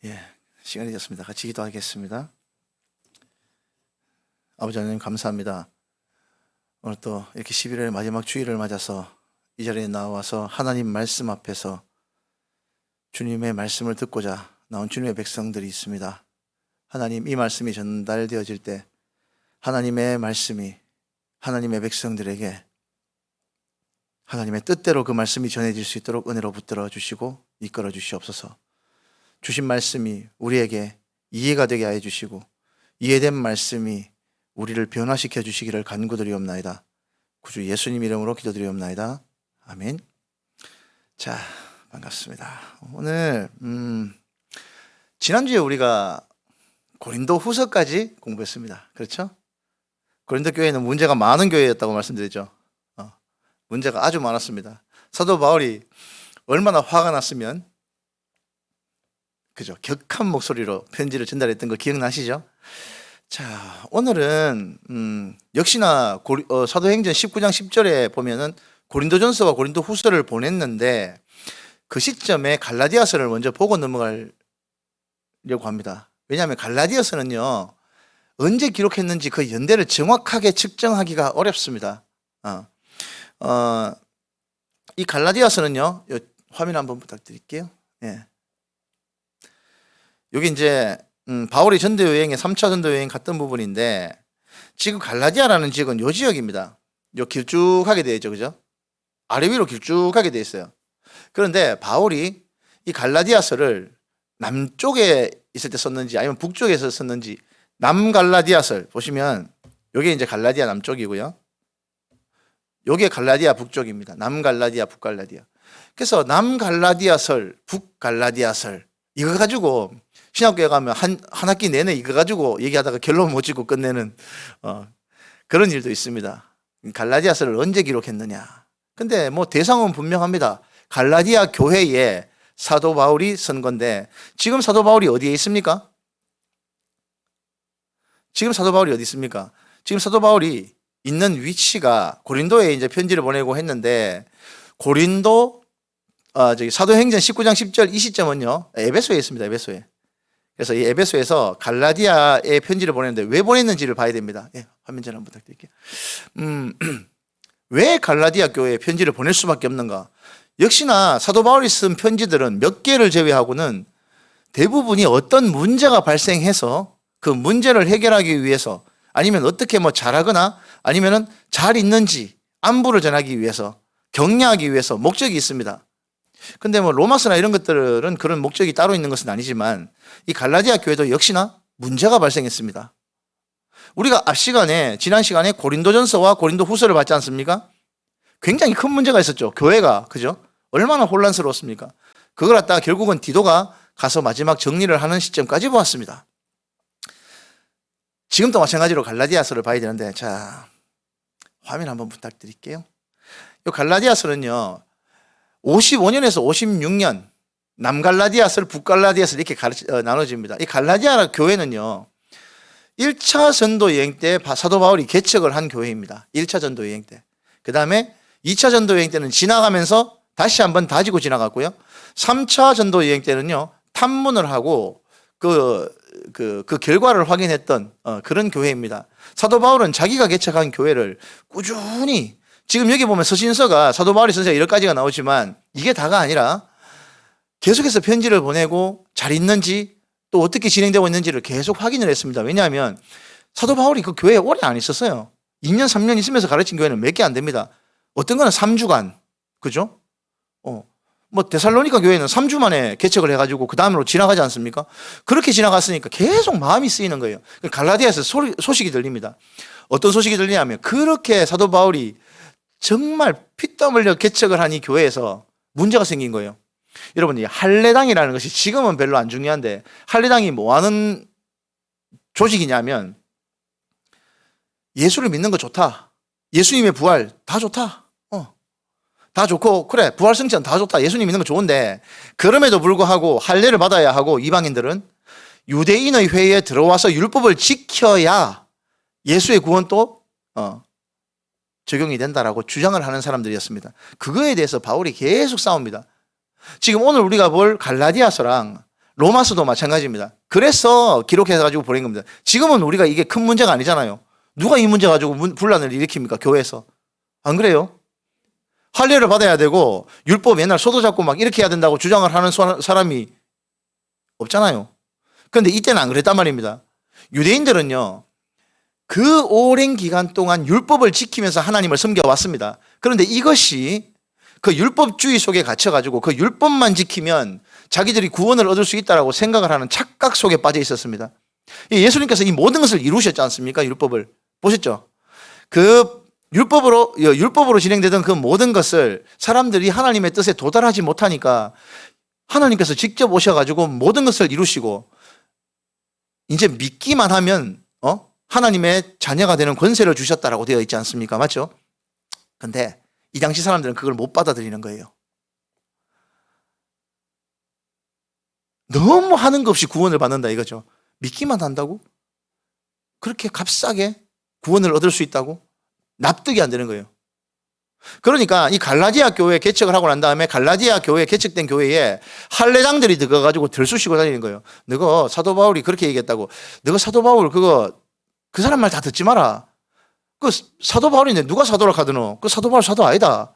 예, 시간이 됐습니다. 같이 기도하겠습니다. 아버지 하나님 감사합니다. 오늘 또 이렇게 11월 마지막 주일을 맞아서 이 자리에 나와서 하나님 말씀 앞에서 주님의 말씀을 듣고자 나온 주님의 백성들이 있습니다. 하나님, 이 말씀이 전달되어질 때 하나님의 말씀이 하나님의 백성들에게 하나님의 뜻대로 그 말씀이 전해질 수 있도록 은혜로 붙들어 주시고 이끌어 주시옵소서. 주신 말씀이 우리에게 이해가 되게 하여 주시고 이해된 말씀이 우리를 변화시켜 주시기를 간구드리옵나이다. 구주 예수님 이름으로 기도드리옵나이다. 아멘. 자, 반갑습니다. 오늘 지난주에 우리가 고린도 후서까지 공부했습니다. 그렇죠? 고린도 교회는 문제가 많은 교회였다고 말씀드렸죠. 문제가 아주 많았습니다. 사도 바울이 얼마나 화가 났으면 그죠? 격한 목소리로 편지를 전달했던 거 기억나시죠? 자, 오늘은 역시나 사도행전 19장 10절에 보면은 고린도전서와 고린도 후서를 보냈는데 그 시점에 갈라디아서를 먼저 보고 넘어가려고 합니다. 왜냐하면 갈라디아서는요 언제 기록했는지 그 연대를 정확하게 측정하기가 어렵습니다. 이 갈라디아서는요, 화면 한번 부탁드릴게요. 예. 여기 이제 바울이 전도 여행에 3차 전도 여행 갔던 부분인데 지금 갈라디아라는 지역은 요 지역입니다. 요 길쭉하게 되어 있죠, 그죠? 아래 위로 길쭉하게 되어 있어요. 그런데 바울이 이 갈라디아서를 남쪽에 있을 때 썼는지 아니면 북쪽에서 썼는지 남갈라디아서 보시면 요게 이제 갈라디아 남쪽이고요. 요게 갈라디아 북쪽입니다. 남갈라디아, 북갈라디아. 그래서 남갈라디아설, 북갈라디아설 이거 가지고 신학교에 가면 한 학기 내내 이거 가지고 얘기하다가 결론 못 짓고 끝내는 그런 일도 있습니다. 갈라디아서를 언제 기록했느냐. 근데 뭐 대상은 분명합니다. 갈라디아 교회에 사도 바울이 쓴 건데 지금 사도 바울이 어디에 있습니까? 지금 사도 바울이 어디 있습니까? 지금 사도 바울이 있는 위치가 고린도에 이제 편지를 보내고 했는데 고린도 사도행전 19장 10절 이 시점은요 에베소에 있습니다. 에베소에. 그래서 이 에베소에서 갈라디아에 편지를 보냈는데 왜 보냈는지를 봐야 됩니다. 예, 화면 전환 부탁드릴게요. 왜 갈라디아 교회에 편지를 보낼 수밖에 없는가? 역시나 사도 바울이 쓴 편지들은 몇 개를 제외하고는 대부분이 어떤 문제가 발생해서 그 문제를 해결하기 위해서 아니면 어떻게 뭐 잘하거나 아니면은 잘 있는지 안부를 전하기 위해서 격려하기 위해서 목적이 있습니다. 근데 뭐 로마서나 이런 것들은 그런 목적이 따로 있는 것은 아니지만 이 갈라디아 교회도 역시나 문제가 발생했습니다. 우리가 지난 시간에 고린도전서와 고린도 후서를 봤지 않습니까? 굉장히 큰 문제가 있었죠. 교회가 그죠? 얼마나 혼란스러웠습니까? 그걸 갖다가 결국은 디도가 가서 마지막 정리를 하는 시점까지 보았습니다. 지금도 마찬가지로 갈라디아서를 봐야 되는데 자 화면 한번 부탁드릴게요. 이 갈라디아서는요 55년에서 56년 남갈라디아서를 북갈라디아서를 이렇게 나눠집니다. 이 갈라디아 교회는요 1차 전도 여행 때 사도 바울이 개척을 한 교회입니다. 1차 전도 여행 때. 그 다음에 2차 전도 여행 때는 지나가면서 다시 한번 다지고 지나갔고요. 3차 전도 여행 때는요 탐문을 하고 그 결과를 확인했던 그런 교회입니다. 사도 바울은 자기가 개척한 교회를 꾸준히 지금 여기 보면 서신서가 사도 바울이 쓴 10가지가 나오지만 이게 다가 아니라 계속해서 편지를 보내고 잘 있는지 또 어떻게 진행되고 있는지를 계속 확인을 했습니다. 왜냐하면 사도 바울이 그 교회에 오래 안 있었어요. 2년 3년 있으면서 가르친 교회는 몇 개 안 됩니다. 어떤 거는 3주간 그죠? 뭐 데살로니가 교회는 3주 만에 개척을 해가지고 그 다음으로 지나가지 않습니까? 그렇게 지나갔으니까 계속 마음이 쓰이는 거예요. 갈라디아에서 소식이 들립니다. 어떤 소식이 들리냐면 그렇게 사도 바울이 정말 피땀 흘려 개척을 한 이 교회에서 문제가 생긴 거예요. 여러분 이 할례당이라는 것이 지금은 별로 안 중요한데 할례당이 뭐 하는 조직이냐면 예수를 믿는 거 좋다. 예수님의 부활 다 좋다. 다 좋고 그래 부활승천 다 좋다. 예수님 믿는 거 좋은데 그럼에도 불구하고 할례를 받아야 하고 이방인들은 유대인의 회의에 들어와서 율법을 지켜야 예수의 구원도 적용이 된다라고 주장을 하는 사람들이었습니다. 그거에 대해서 바울이 계속 싸웁니다. 지금 오늘 우리가 볼 갈라디아서랑 로마서도 마찬가지입니다. 그래서 기록해가지고 보낸 겁니다. 지금은 우리가 이게 큰 문제가 아니잖아요. 누가 이 문제 가지고 분란을 일으킵니까? 교회에서. 안 그래요? 할례를 받아야 되고 율법 옛날 소도 잡고 막 이렇게 해야 된다고 주장을 하는 사람이 없잖아요. 그런데 이때는 안 그랬단 말입니다. 유대인들은요, 그 오랜 기간 동안 율법을 지키면서 하나님을 섬겨왔습니다. 그런데 이것이 그 율법주의 속에 갇혀가지고 그 율법만 지키면 자기들이 구원을 얻을 수 있다고 생각을 하는 착각 속에 빠져 있었습니다. 예수님께서 이 모든 것을 이루셨지 않습니까? 율법을. 보셨죠? 그 율법으로 진행되던 그 모든 것을 사람들이 하나님의 뜻에 도달하지 못하니까 하나님께서 직접 오셔가지고 모든 것을 이루시고 이제 믿기만 하면 하나님의 자녀가 되는 권세를 주셨다라고 되어 있지 않습니까? 맞죠? 근데 이 당시 사람들은 그걸 못 받아들이는 거예요. 너무 하는 것 없이 구원을 받는다 이거죠. 믿기만 한다고? 그렇게 값싸게 구원을 얻을 수 있다고? 납득이 안 되는 거예요. 그러니까 이 갈라디아 교회 개척을 하고 난 다음에 갈라디아 교회 개척된 교회에 할례장들이 들어가가지고 들쑤시고 다니는 거예요. 너가 사도 바울이 그렇게 얘기했다고. 너가 사도 바울 그 사람 말 다 듣지 마라. 그 사도 바울인데 누가 사도라 하드노? 그 사도 바울 사도 아니다.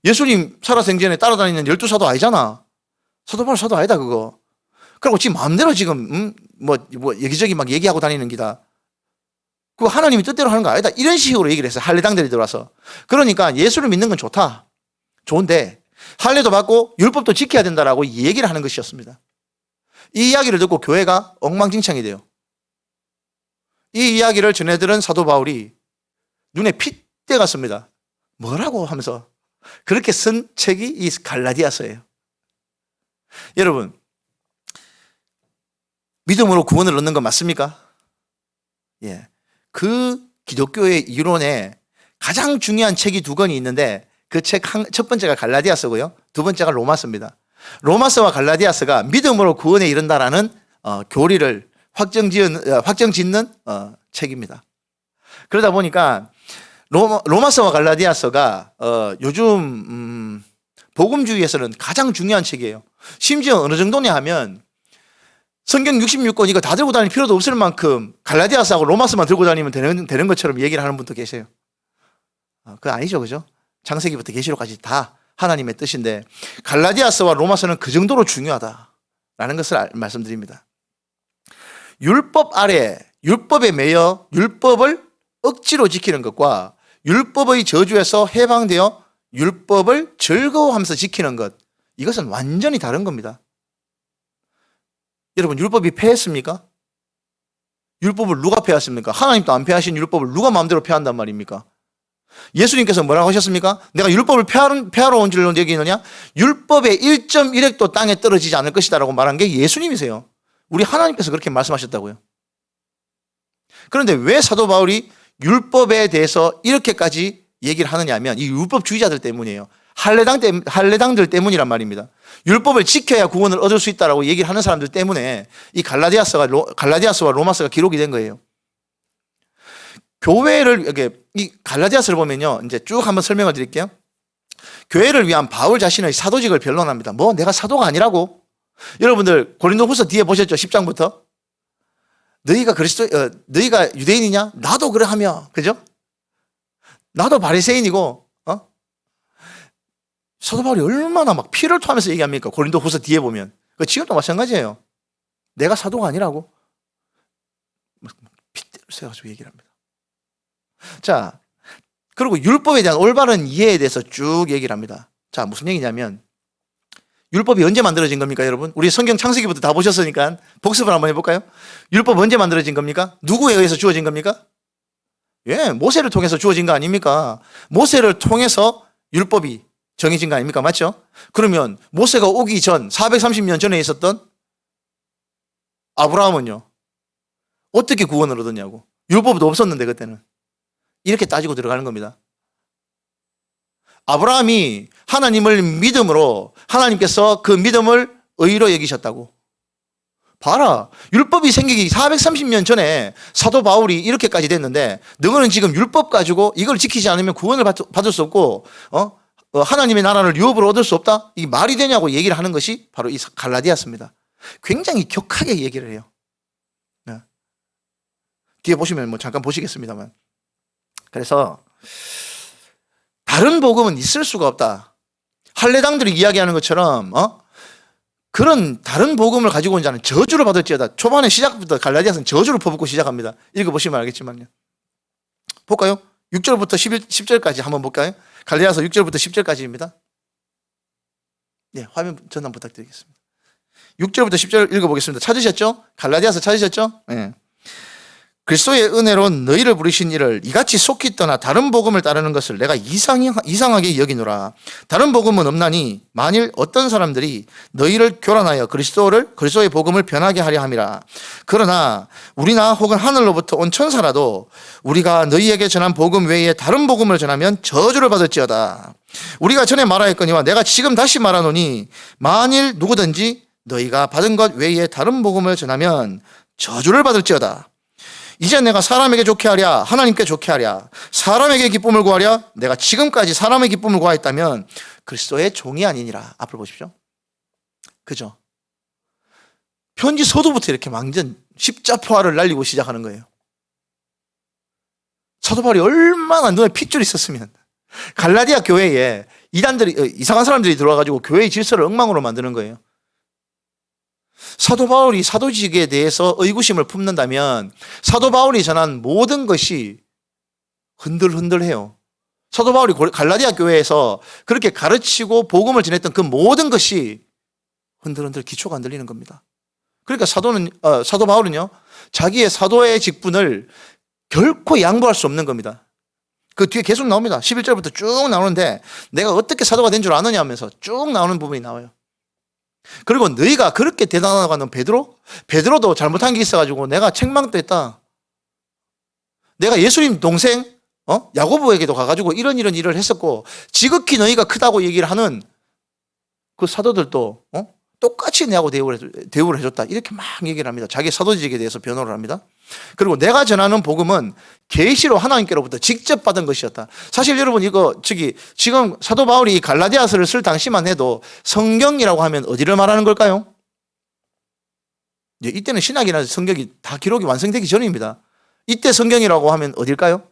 예수님 살아생전에 따라다니는 12사도 아니잖아. 사도 바울 사도 아니다 그거. 그리고 지금 마음대로 지금 뭐 여기저기 막 얘기하고 다니는 기다. 그거 하나님이 뜻대로 하는 거 아니다. 이런 식으로 얘기를 했어요. 할례당들이 들어와서. 그러니까 예수를 믿는 건 좋다. 좋은데 할례도 받고 율법도 지켜야 된다라고 얘기를 하는 것이었습니다. 이 이야기를 듣고 교회가 엉망진창이 돼요. 이 이야기를 전해들은 사도 바울이 눈에 핏대가 씁니다. 뭐라고 하면서 그렇게 쓴 책이 이 갈라디아서예요. 여러분, 믿음으로 구원을 얻는 건 맞습니까? 예. 그 기독교의 이론에 가장 중요한 책이 두 권이 있는데 그 책 첫 번째가 갈라디아서고요. 두 번째가 로마서입니다. 로마서와 갈라디아서가 믿음으로 구원에 이른다라는 교리를 확정짓는 책입니다. 그러다 보니까 로마서와 갈라디아서가 요즘 복음주의에서는 가장 중요한 책이에요. 심지어 어느 정도냐 하면 성경 66권 이거 다 들고 다닐 필요도 없을 만큼 갈라디아서하고 로마서만 들고 다니면 되는 것처럼 얘기를 하는 분도 계세요. 그거 아니죠, 그죠? 창세기부터 계시록까지 다 하나님의 뜻인데 갈라디아서와 로마서는 그 정도로 중요하다라는 것을 말씀드립니다. 율법 아래, 율법에 매여 율법을 억지로 지키는 것과 율법의 저주에서 해방되어 율법을 즐거워하면서 지키는 것, 이것은 완전히 다른 겁니다. 여러분, 율법이 폐했습니까? 율법을 누가 폐했습니까? 하나님도 안 폐하신 율법을 누가 마음대로 폐한단 말입니까? 예수님께서 뭐라고 하셨습니까? 내가 율법을 폐하러 온 줄로 여기느냐? 율법의 1.1획도 땅에 떨어지지 않을 것이다라고 말한 게 예수님이세요. 우리 하나님께서 그렇게 말씀하셨다고요. 그런데 왜 사도 바울이 율법에 대해서 이렇게까지 얘기를 하느냐 하면 이 율법주의자들 때문이에요. 할례당들 때문이란 말입니다. 율법을 지켜야 구원을 얻을 수 있다라고 얘기를 하는 사람들 때문에 이 갈라디아서와 로마서가 기록이 된 거예요. 교회를 이 갈라디아서를 보면요, 이제 쭉 한번 설명을 드릴게요. 교회를 위한 바울 자신의 사도직을 변론합니다. 뭐 내가 사도가 아니라고? 여러분들 고린도후서 뒤에 보셨죠? 10장부터 너희가 유대인이냐? 나도 그러하며, 그죠? 나도 바리새인이고, 사도 바울이 얼마나 막 피를 토하면서 얘기합니까? 고린도후서 뒤에 보면. 지금도 마찬가지예요. 내가 사도가 아니라고. 핏대를 세가지고 얘기를 합니다. 자, 그리고 율법에 대한 올바른 이해에 대해서 쭉 얘기를 합니다. 자, 무슨 얘기냐면 율법이 언제 만들어진 겁니까, 여러분? 우리 성경 창세기부터 다 보셨으니까 복습을 한번 해볼까요? 율법 언제 만들어진 겁니까? 누구에 의해서 주어진 겁니까? 예, 모세를 통해서 주어진 거 아닙니까? 모세를 통해서 율법이 정해진 거 아닙니까? 맞죠? 그러면 모세가 오기 전 430년 전에 있었던 아브라함은요, 어떻게 구원을 얻었냐고. 율법도 없었는데 그때는. 이렇게 따지고 들어가는 겁니다. 아브라함이 하나님을 믿음으로 하나님께서 그 믿음을 의로 여기셨다고. 봐라, 율법이 생기기 430년 전에 사도 바울이 이렇게까지 됐는데 너는 지금 율법 가지고 이걸 지키지 않으면 구원을 받을 수 없고 하나님의 나라를 유업으로 얻을 수 없다? 이게 말이 되냐고 얘기를 하는 것이 바로 이 갈라디아서입니다. 굉장히 격하게 얘기를 해요. 네. 뒤에 보시면 뭐 잠깐 보시겠습니다만. 그래서 다른 복음은 있을 수가 없다. 할례당들이 이야기하는 것처럼 그런 다른 복음을 가지고 온 자는 저주를 받을지어다. 초반에 시작부터 갈라디아서는 저주를 퍼붓고 시작합니다. 읽어보시면 알겠지만요. 볼까요? 6절부터 10절까지 한번 볼까요? 갈라디아서 6절부터 10절까지입니다. 네, 화면 전환 부탁드리겠습니다. 6절부터 10절 읽어보겠습니다. 찾으셨죠? 갈라디아서 찾으셨죠? 네. 그리스도의 은혜로 너희를 부르신 이를 이같이 속히 떠나 다른 복음을 따르는 것을 내가 이상하게 여기노라. 다른 복음은 없나니 만일 어떤 사람들이 너희를 교란하여 그리스도의 복음을 변하게 하려 함이라. 그러나 우리나 혹은 하늘로부터 온 천사라도 우리가 너희에게 전한 복음 외에 다른 복음을 전하면 저주를 받을지어다. 우리가 전에 말하였거니와 내가 지금 다시 말하노니 만일 누구든지 너희가 받은 것 외에 다른 복음을 전하면 저주를 받을지어다. 이제 내가 사람에게 좋게 하랴 하나님께 좋게 하랴 사람에게 기쁨을 구하랴 내가 지금까지 사람의 기쁨을 구하였다면 그리스도의 종이 아니니라. 앞을 보십시오. 그죠? 편지 서두부터 이렇게 완전 십자포화를 날리고 시작하는 거예요. 사도 바울이 얼마나 눈에 핏줄이 있었으면 갈라디아 교회에 이상한 사람들이 들어와가지고 교회의 질서를 엉망으로 만드는 거예요. 사도 바울이 사도직에 대해서 의구심을 품는다면 사도 바울이 전한 모든 것이 흔들흔들해요. 사도 바울이 갈라디아 교회에서 그렇게 가르치고 복음을 전했던 그 모든 것이 흔들흔들 기초가 안 들리는 겁니다. 그러니까 사도 바울은요 자기의 사도의 직분을 결코 양보할 수 없는 겁니다. 그 뒤에 계속 나옵니다. 11절부터 쭉 나오는데 내가 어떻게 사도가 된 줄 아느냐 하면서 쭉 나오는 부분이 나와요. 그리고 너희가 그렇게 대단하다고 하는 베드로도 잘못한 게 있어가지고 내가 책망도 했다. 내가 예수님 동생 야고보에게도 가가지고 이런 일을 했었고 지극히 너희가 크다고 얘기를 하는 그 사도들도 똑같이 내하고 대우를 해줬다. 이렇게 막 얘기를 합니다. 자기 사도직에 대해서 변호를 합니다. 그리고 내가 전하는 복음은 계시로 하나님께로부터 직접 받은 것이었다. 사실 여러분 지금 사도 바울이 갈라디아서를 쓸 당시만 해도 성경이라고 하면 어디를 말하는 걸까요? 이때는 신약이나 성경이 다 기록이 완성되기 전입니다. 이때 성경이라고 하면 어딜까요?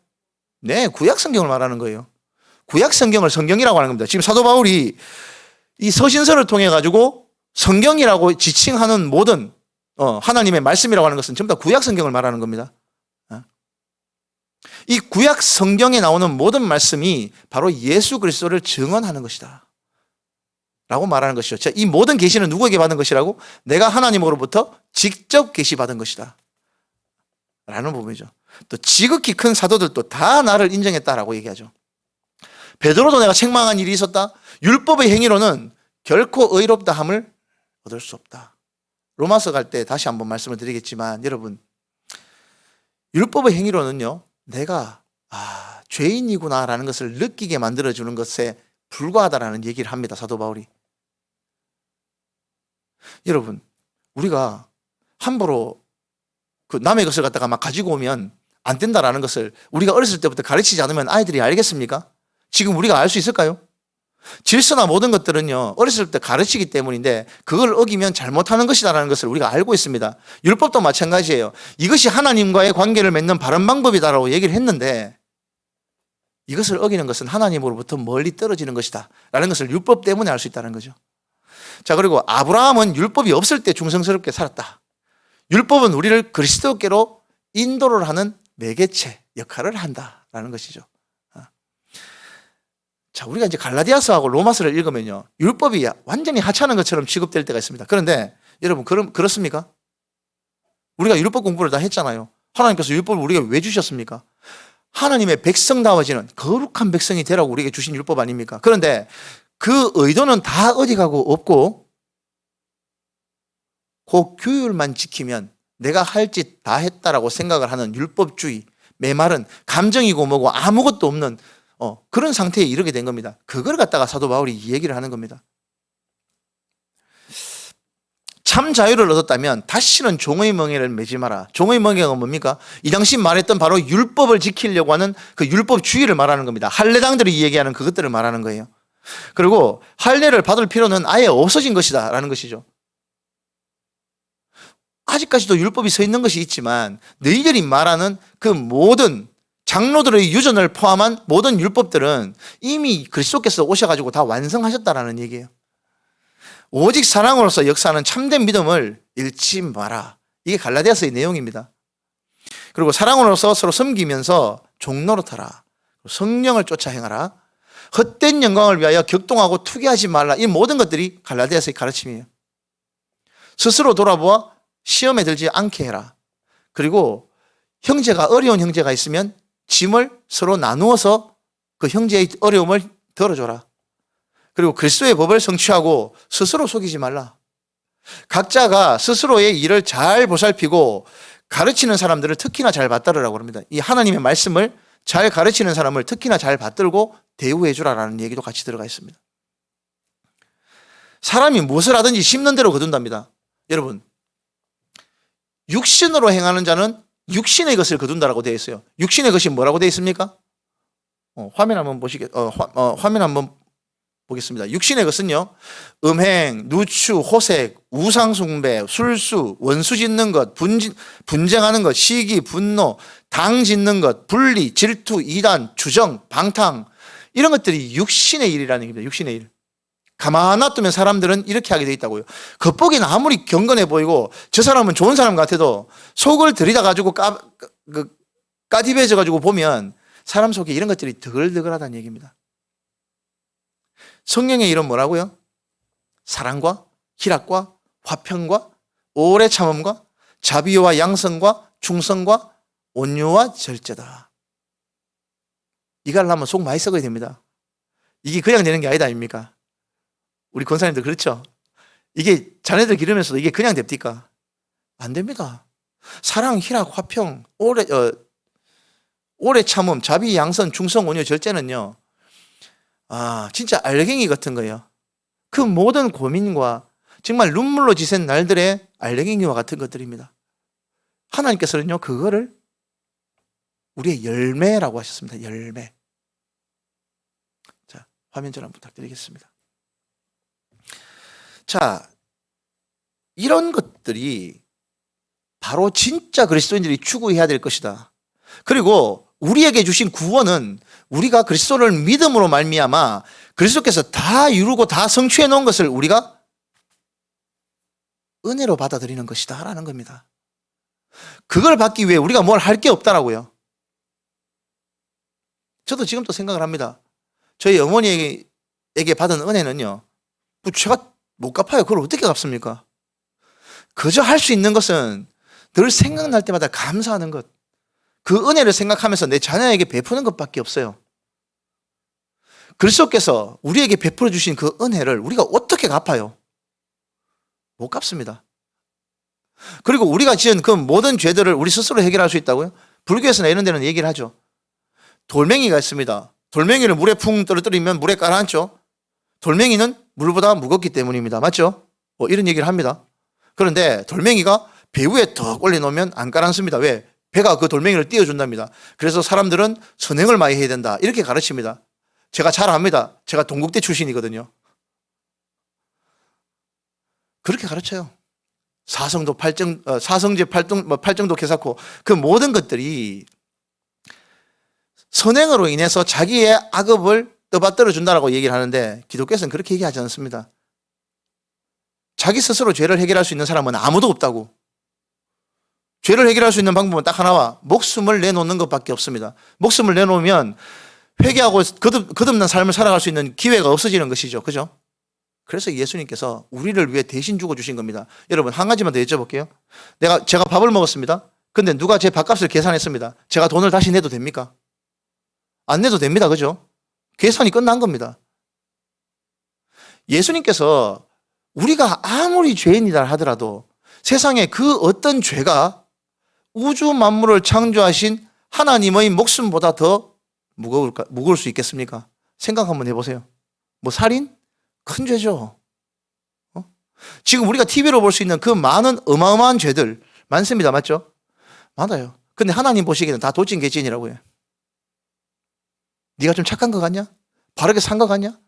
네, 구약 성경을 말하는 거예요. 구약 성경을 성경이라고 하는 겁니다. 지금 사도 바울이 이 서신서를 통해 가지고 성경이라고 지칭하는 모든 하나님의 말씀이라고 하는 것은 전부 다 구약 성경을 말하는 겁니다. 이 구약 성경에 나오는 모든 말씀이 바로 예수 그리스도를 증언하는 것이다 라고 말하는 것이죠. 자, 이 모든 계시는 누구에게 받은 것이라고? 내가 하나님으로부터 직접 계시받은 것이다 라는 부분이죠. 또 지극히 큰 사도들도 다 나를 인정했다라고 얘기하죠. 베드로도 내가 책망한 일이 있었다. 율법의 행위로는 결코 의롭다함을 얻을 수 없다. 로마서 갈 때 다시 한번 말씀을 드리겠지만 여러분 율법의 행위로는요 내가 죄인이구나라는 것을 느끼게 만들어주는 것에 불과하다라는 얘기를 합니다. 사도 바울이. 여러분 우리가 함부로 그 남의 것을 갖다가 막 가지고 오면 안 된다라는 것을 우리가 어렸을 때부터 가르치지 않으면 아이들이 알겠습니까? 지금 우리가 알 수 있을까요? 질서나 모든 것들은요 어렸을 때 가르치기 때문인데 그걸 어기면 잘못하는 것이다라는 것을 우리가 알고 있습니다. 율법도 마찬가지예요. 이것이 하나님과의 관계를 맺는 바른 방법이다라고 얘기를 했는데 이것을 어기는 것은 하나님으로부터 멀리 떨어지는 것이다 라는 것을 율법 때문에 알 수 있다는 거죠. 자, 그리고 아브라함은 율법이 없을 때 중성스럽게 살았다. 율법은 우리를 그리스도께로 인도를 하는 매개체 역할을 한다라는 것이죠. 자, 우리가 이제 갈라디아서하고 로마서를 읽으면요 율법이 완전히 하찮은 것처럼 취급될 때가 있습니다. 그런데 여러분 그렇습니까? 우리가 율법 공부를 다 했잖아요. 하나님께서 율법을 우리에게 왜 주셨습니까? 하나님의 백성다워지는 거룩한 백성이 되라고 우리에게 주신 율법 아닙니까? 그런데 그 의도는 다 어디 가고 없고 그 규율만 지키면 내가 할 짓 다 했다라고 생각을 하는 율법주의, 메마른 감정이고 뭐고 아무것도 없는 그런 상태에 이르게 된 겁니다. 그걸 갖다가 사도 바울이 이 얘기를 하는 겁니다. 참 자유를 얻었다면 다시는 종의 멍에를 매지 마라. 종의 멍에가 뭡니까? 이 당시 말했던 바로 율법을 지키려고 하는 그 율법주의를 말하는 겁니다. 할례당들이 얘기하는 그것들을 말하는 거예요. 그리고 할례를 받을 필요는 아예 없어진 것이다 라는 것이죠. 아직까지도 율법이 서 있는 것이 있지만 너희들이 말하는 그 모든 장로들의 유전을 포함한 모든 율법들은 이미 그리스도께서 오셔가지고 다 완성하셨다라는 얘기예요. 오직 사랑으로서 역사하는 참된 믿음을 잃지 마라. 이게 갈라디아서의 내용입니다. 그리고 사랑으로서 서로 섬기면서 종노릇하라. 성령을 쫓아 행하라. 헛된 영광을 위하여 격동하고 투기하지 말라. 이 모든 것들이 갈라디아서의 가르침이에요. 스스로 돌아보아 시험에 들지 않게 해라. 그리고 형제가 어려운 형제가 있으면 짐을 서로 나누어서 그 형제의 어려움을 덜어줘라. 그리고 그리스도의 법을 성취하고 스스로 속이지 말라. 각자가 스스로의 일을 잘 보살피고 가르치는 사람들을 특히나 잘 받들으라고 합니다. 이 하나님의 말씀을 잘 가르치는 사람을 특히나 잘 받들고 대우해 주라라는 얘기도 같이 들어가 있습니다. 사람이 무엇을 하든지 심는 대로 거둔답니다. 여러분, 육신으로 행하는 자는 육신의 것을 거둔다라고 되어 있어요. 육신의 것이 뭐라고 되어 있습니까? 화면 한번 화면 한번 보겠습니다. 육신의 것은요, 음행, 누추, 호색, 우상숭배, 술수, 원수 짓는 것, 분쟁하는 것, 시기, 분노, 당 짓는 것, 분리, 질투, 이단, 주정, 방탕, 이런 것들이 육신의 일이라는 얘기입니다. 육신의 일. 가만 놔두면 사람들은 이렇게 하게 돼 있다고요. 겉보기는 아무리 경건해 보이고 저 사람은 좋은 사람 같아도 속을 들이다 가지고 까디베져 가지고 보면 사람 속에 이런 것들이 드글드글하다는 얘기입니다. 성령의 일은 뭐라고요? 사랑과 희락과 화평과 오래 참음과 자비와 양성과 충성과 온유와 절제다. 이거 하려면 속 많이 썩어야 됩니다. 이게 그냥 되는 게 아니다 아닙니까? 우리 권사님들 그렇죠? 이게 자네들 기르면서도 이게 그냥 됩니까? 안 됩니다. 사랑, 희락, 화평, 오래 참음, 자비, 양선, 충성, 온유, 절제는요, 진짜 알갱이 같은 거예요. 그 모든 고민과 정말 눈물로 지샌 날들의 알갱이와 같은 것들입니다. 하나님께서는요, 그거를 우리의 열매라고 하셨습니다. 열매. 자, 화면 전환 부탁드리겠습니다. 자, 이런 것들이 바로 진짜 그리스도인들이 추구해야 될 것이다. 그리고 우리에게 주신 구원은 우리가 그리스도를 믿음으로 말미암아 그리스도께서 다 이루고 다 성취해 놓은 것을 우리가 은혜로 받아들이는 것이다 라는 겁니다. 그걸 받기 위해 우리가 뭘 할 게 없다라고요. 저도 지금 또 생각을 합니다. 저희 어머니에게 받은 은혜는요, 제가 못 갚아요. 그걸 어떻게 갚습니까? 그저 할 수 있는 것은 늘 생각날 때마다 감사하는 것, 그 은혜를 생각하면서 내 자녀에게 베푸는 것밖에 없어요. 그리스도께서 우리에게 베풀어 주신 그 은혜를 우리가 어떻게 갚아요? 못 갚습니다. 그리고 우리가 지은 그 모든 죄들을 우리 스스로 해결할 수 있다고요? 불교에서나 이런 데는 얘기를 하죠. 돌멩이가 있습니다. 돌멩이를 물에 풍 떨어뜨리면 물에 가라앉죠. 돌멩이는 물보다 무겁기 때문입니다. 맞죠? 이런 얘기를 합니다. 그런데 돌멩이가 배 위에 더 올려놓으면 안 가라앉습니다. 왜? 배가 그 돌멩이를 띄워준답니다. 그래서 사람들은 선행을 많이 해야 된다. 이렇게 가르칩니다. 제가 잘 압니다. 제가 동국대 출신이거든요. 그렇게 가르쳐요. 사성제 팔정도 개사코 그 모든 것들이 선행으로 인해서 자기의 악업을 떠받들어 준다라고 얘기를 하는데 기독교에서는 그렇게 얘기하지 않습니다. 자기 스스로 죄를 해결할 수 있는 사람은 아무도 없다고. 죄를 해결할 수 있는 방법은 딱 하나와 목숨을 내놓는 것밖에 없습니다. 목숨을 내놓으면 회개하고 거듭난 삶을 살아갈 수 있는 기회가 없어지는 것이죠. 그죠? 그래서 예수님께서 우리를 위해 대신 죽어주신 겁니다. 여러분, 한 가지만 더 여쭤볼게요. 제가 밥을 먹었습니다. 근데 누가 제 밥값을 계산했습니다. 제가 돈을 다시 내도 됩니까? 안 내도 됩니다. 그죠? 계산이 끝난 겁니다. 예수님께서 우리가 아무리 죄인이다 하더라도 세상에 그 어떤 죄가 우주 만물을 창조하신 하나님의 목숨보다 더 무거울 수 있겠습니까? 생각 한번 해보세요. 살인? 큰 죄죠. 지금 우리가 TV로 볼 수 있는 그 많은 어마어마한 죄들 많습니다. 맞죠? 많아요. 근데 하나님 보시기에는 다 도찐개찐이라고 해요. 네가 좀 착한 것 같냐? 바르게 산 것 같냐?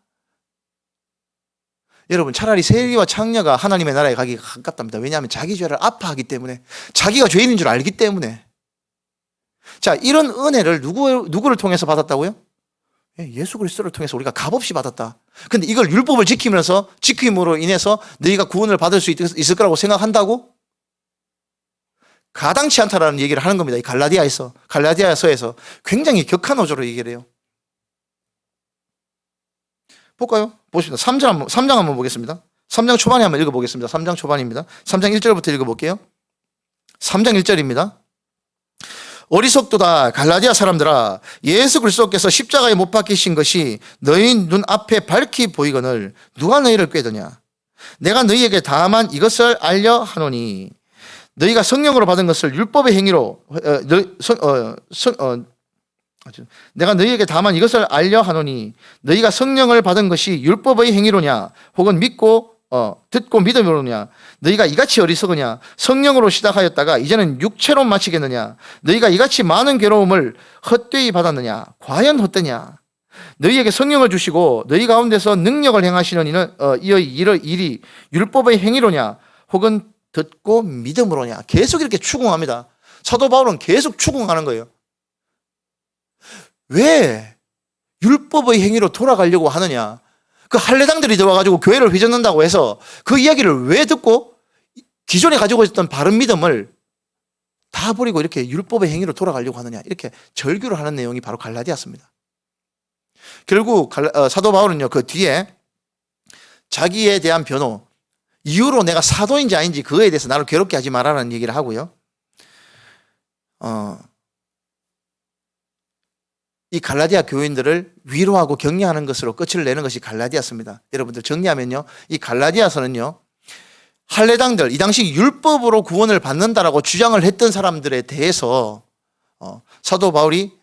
여러분 차라리 세리와 창녀가 하나님의 나라에 가기가 가깝답니다. 왜냐하면 자기 죄를 아파하기 때문에, 자기가 죄인인 줄 알기 때문에. 자, 이런 은혜를 누구를 통해서 받았다고요? 예수 그리스도를 통해서 우리가 값없이 받았다. 근데 이걸 율법을 지킴으로 인해서 너희가 구원을 받을 수 있을 거라고 생각한다고? 가당치 않다라는 얘기를 하는 겁니다. 이 갈라디아서에서 굉장히 격한 어조로 얘기를 해요. 볼까요? 보십니다. 3장 한번 보겠습니다. 3장 초반에 한번 읽어보겠습니다. 3장 초반입니다. 3장 1절부터 읽어볼게요. 3장 1절입니다. 어리석도다 갈라디아 사람들아, 예수 그리스도께서 십자가에 못 박히신 것이 너희 눈앞에 밝히 보이거늘 누가 너희를 꾀더냐. 내가 너희에게 다만 이것을 알려 하노니 너희가 성령으로 받은 것을 율법의 행위로 내가 너희에게 다만 이것을 알려 하노니 너희가 성령을 받은 것이 율법의 행위로냐 혹은 듣고 믿음으로냐. 너희가 이같이 어리석으냐. 성령으로 시작하였다가 이제는 육체로 마치겠느냐. 너희가 이같이 많은 괴로움을 헛되이 받았느냐. 과연 헛되냐. 너희에게 성령을 주시고 너희 가운데서 능력을 행하시는 이는 이의 일이 율법의 행위로냐 혹은 듣고 믿음으로냐. 계속 이렇게 추궁합니다. 사도 바울은 계속 추궁하는 거예요. 왜 율법의 행위로 돌아가려고 하느냐. 그 할례당들이 들어와가지고 교회를 휘젓는다고 해서 그 이야기를 왜 듣고 기존에 가지고 있었던 바른 믿음을 다 버리고 이렇게 율법의 행위로 돌아가려고 하느냐. 이렇게 절규를 하는 내용이 바로 갈라디아서입니다. 결국 사도 바울은요, 그 뒤에 자기에 대한 변호, 이유로 내가 사도인지 아닌지 그거에 대해서 나를 괴롭게 하지 말라는 얘기를 하고요. 이 갈라디아 교인들을 위로하고 격려하는 것으로 끝을 내는 것이 갈라디아서입니다. 여러분들 정리하면요, 이 갈라디아서는요, 할례당들, 이 당시 율법으로 구원을 받는다라고 주장을 했던 사람들에 대해서 사도 바울이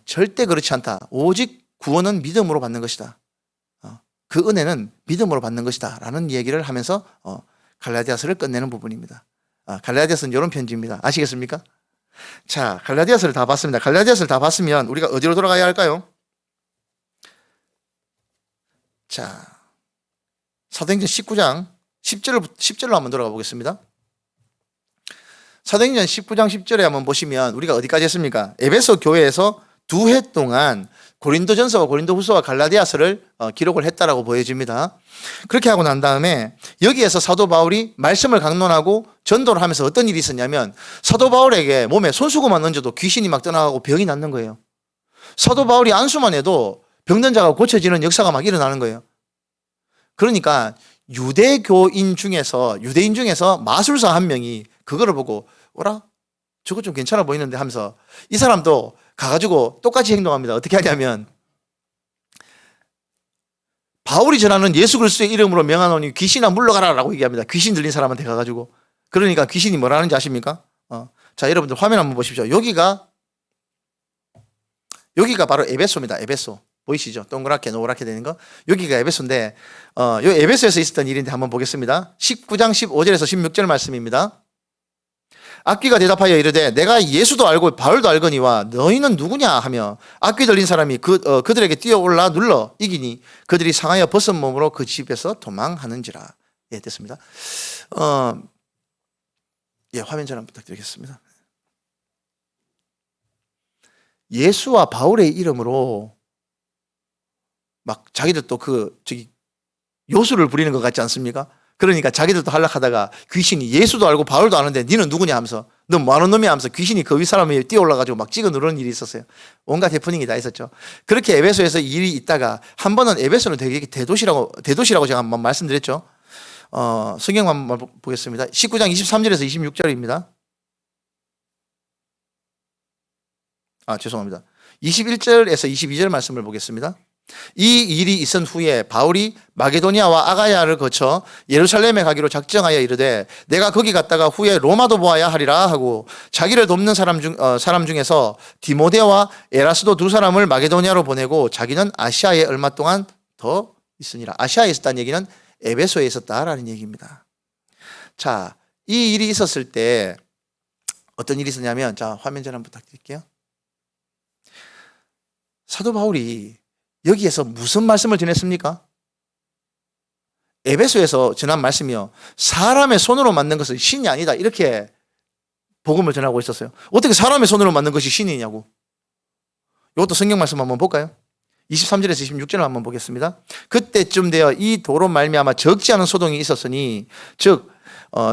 절대 그렇지 않다. 오직 구원은 믿음으로 받는 것이다. 그 은혜는 믿음으로 받는 것이다 라는 얘기를 하면서 갈라디아서를 끝내는 부분입니다. 갈라디아서는 이런 편지입니다. 아시겠습니까? 자, 갈라디아서를 다 봤습니다. 갈라디아서를 다 봤으면 우리가 어디로 돌아가야 할까요? 자, 사도행전 19장 10절로 한번 돌아가 보겠습니다. 사도행전 19장 10절에 한번 보시면 우리가 어디까지 했습니까? 에베소 교회에서 2해 동안 고린도전서와 고린도후서와 갈라디아서를 기록을 했다라고 보여집니다. 그렇게 하고 난 다음에 여기에서 사도 바울이 말씀을 강론하고 전도를 하면서 어떤 일이 있었냐면, 사도 바울에게 몸에 손수건만 얹어도 귀신이 막 떠나가고 병이 낫는 거예요. 사도 바울이 안수만 해도 병든 자가 고쳐지는 역사가 막 일어나는 거예요. 그러니까 유대인 중에서 마술사 한 명이 그거를 보고 어라? 저거 좀 괜찮아 보이는데 하면서 이 사람도 가가지고 똑같이 행동합니다. 어떻게 하냐면, 바울이 전하는 예수 그리스도의 이름으로 명하노니 귀신아 물러가라 라고 얘기합니다. 귀신 들린 사람한테 가가지고. 그러니까 귀신이 뭐라 하는지 아십니까? 자, 여러분들 화면 한번 보십시오. 여기가 바로 에베소입니다. 에베소. 보이시죠? 동그랗게 노랗게 되는 거. 여기가 에베소인데, 요 에베소에서 있었던 일인데 한번 보겠습니다. 19장 15절에서 16절 말씀입니다. 악귀가 대답하여 이르되 내가 예수도 알고 바울도 알거니와 너희는 누구냐 하며 악귀 들린 사람이 그들에게 뛰어올라 눌러 이기니 그들이 상하여 벗은 몸으로 그 집에서 도망하는지라. 예, 됐습니다. 예, 화면 전환 부탁드리겠습니다. 예수와 바울의 이름으로 막 자기들도 요술을 부리는 것 같지 않습니까? 그러니까 자기들도 하락하다가 귀신이 예수도 알고 바울도 아는데 니는 누구냐 하면서 너 뭐하는 놈이야 하면서 귀신이 그 윗사람이 뛰어올라가지고 막 찍어 누르는 일이 있었어요. 온갖 해프닝이 다 있었죠. 그렇게 에베소에서 일이 있다가 한 번은 에베소는 되게 대도시라고 제가 한번 말씀드렸죠. 성경 한번 보겠습니다. 19장 23절에서 26절입니다. 죄송합니다. 21절에서 22절 말씀을 보겠습니다. 이 일이 있은 후에 바울이 마게도니아와 아가야를 거쳐 예루살렘에 가기로 작정하여 이르되 내가 거기 갔다가 후에 로마도 보아야 하리라 하고 자기를 돕는 사람 중에서 디모데와 에라스도 두 사람을 마게도니아로 보내고 자기는 아시아에 얼마 동안 더 있으니라. 아시아에 있었다는 얘기는 에베소에 있었다라는 얘기입니다. 자, 이 일이 있었을 때 어떤 일이 있었냐면, 자, 화면 전환 부탁드릴게요. 사도 바울이 여기에서 무슨 말씀을 전했습니까? 에베소에서 전한 말씀이요. 사람의 손으로 만든 것은 신이 아니다. 이렇게 복음을 전하고 있었어요. 어떻게 사람의 손으로 만든 것이 신이냐고. 이것도 성경 말씀 한번 볼까요? 23절에서 26절을 한번 보겠습니다. 그때쯤 되어 이 도로 말미암아 적지 않은 소동이 있었으니 즉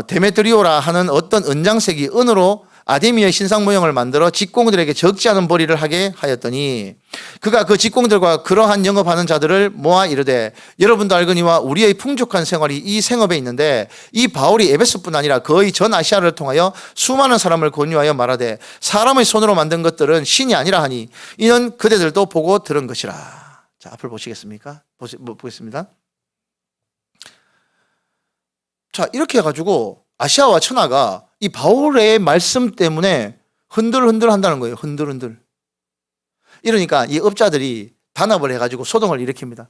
데메트리오라 하는 어떤 은장색이 은으로 아데미의 신상 모형을 만들어 직공들에게 적지 않은 벌이를 하게 하였더니 그가 그 직공들과 그러한 영업하는 자들을 모아 이르되 여러분도 알거니와 우리의 풍족한 생활이 이 생업에 있는데 이 바울이 에베소뿐 아니라 거의 전 아시아를 통하여 수많은 사람을 권유하여 말하되 사람의 손으로 만든 것들은 신이 아니라 하니 이는 그대들도 보고 들은 것이라. 자, 앞을 보시겠습니까? 보겠습니다. 자, 이렇게 해가지고 아시아와 천하가 이 바울의 말씀 때문에 흔들흔들 한다는 거예요. 흔들흔들. 이러니까 이 업자들이 단합을 해가지고 소동을 일으킵니다.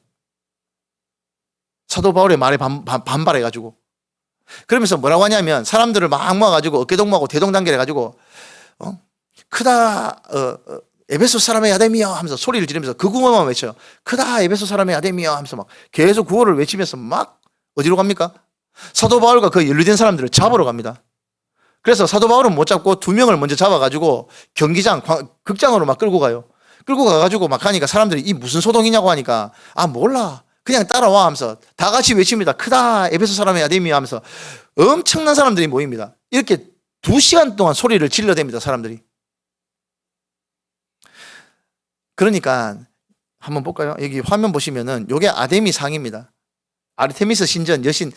사도 바울의 말에 반발해가지고. 그러면서 뭐라고 하냐면 사람들을 막 모아가지고 어깨동무하고 대동단결 해가지고 크다 에베소 사람의 아데미여 하면서 소리를 지르면서 그 구호만 외쳐요. 크다 에베소 사람의 아데미여 하면서 막 계속 구호를 외치면서 막 어디로 갑니까? 사도 바울과 그 연루된 사람들을 잡으러 갑니다. 그래서 사도 바울은 못 잡고 2명을 먼저 잡아가지고 경기장, 극장으로 막 끌고 가요. 끌고 가가지고 막 하니까 사람들이 이 무슨 소동이냐고 하니까 몰라. 그냥 따라와 하면서 다 같이 외칩니다. 크다 에베소 사람의 아데미여 하면서 엄청난 사람들이 모입니다. 이렇게 2시간 동안 소리를 질러댑니다. 사람들이. 그러니까 한번 볼까요? 여기 화면 보시면은 이게 아데미 상입니다. 아르테미스 신전 여신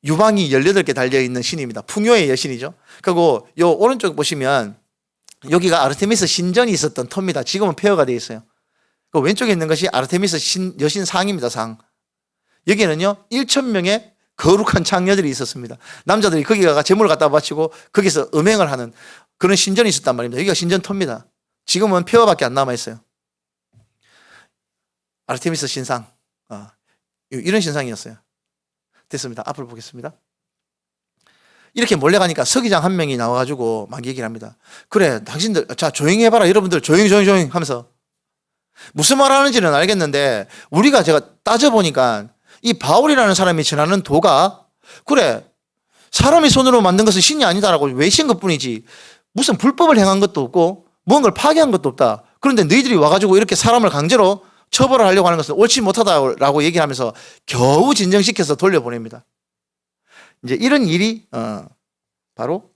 유방이 18개 달려있는 신입니다. 풍요의 여신이죠. 그리고 요 오른쪽 보시면 여기가 아르테미스 신전이 있었던 터입니다. 지금은 폐허가 되어 있어요. 그 왼쪽에 있는 것이 아르테미스 여신 상입니다. 상. 여기는요 1,000명의 거룩한 장녀들이 있었습니다. 남자들이 거기 가서 제물을 갖다 바치고 거기서 음행을 하는 그런 신전이 있었단 말입니다. 여기가 신전터입니다. 지금은 폐허밖에 안 남아있어요. 아르테미스 신상. 이런 신상이었어요. 됐습니다. 앞을 보겠습니다. 이렇게 몰려가니까 서기장 한 명이 나와가지고 막 얘기를 합니다. 그래, 당신들, 자, 조용히 해봐라. 여러분들 조용히 하면서. 무슨 말 하는지는 알겠는데, 제가 따져보니까 이 바울이라는 사람이 전하는 도가, 그래, 사람이 손으로 만든 것은 신이 아니다라고 외신 것 뿐이지, 무슨 불법을 행한 것도 없고, 뭔가를 파괴한 것도 없다. 그런데 너희들이 와가지고 이렇게 사람을 강제로 처벌을 하려고 하는 것은 옳지 못하다라고 얘기하면서 겨우 진정시켜서 돌려보냅니다. 이제 이런 일이 바로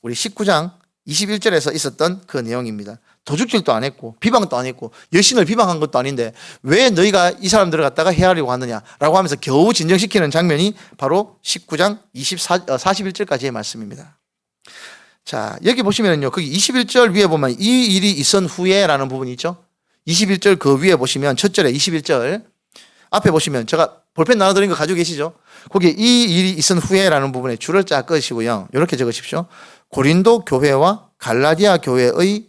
우리 19장 21절에서 있었던 그 내용입니다. 도둑질도 안 했고 비방도 안 했고 여신을 비방한 것도 아닌데 왜 너희가 이 사람들을 갖다가 해하려고 하느냐라고 하면서 겨우 진정시키는 장면이 바로 19장 41절까지의 말씀입니다. 자, 여기 보시면요. 거기 21절 위에 보면 이 일이 있은 후에라는 부분이 있죠. 21절 그 위에 보시면 첫 절에 21절 앞에 보시면 제가 볼펜 나눠드린 거 가지고 계시죠? 거기에 이 일이 있은 후에라는 부분에 줄을 쫙 끄시고요. 이렇게 적으십시오. 고린도 교회와 갈라디아 교회의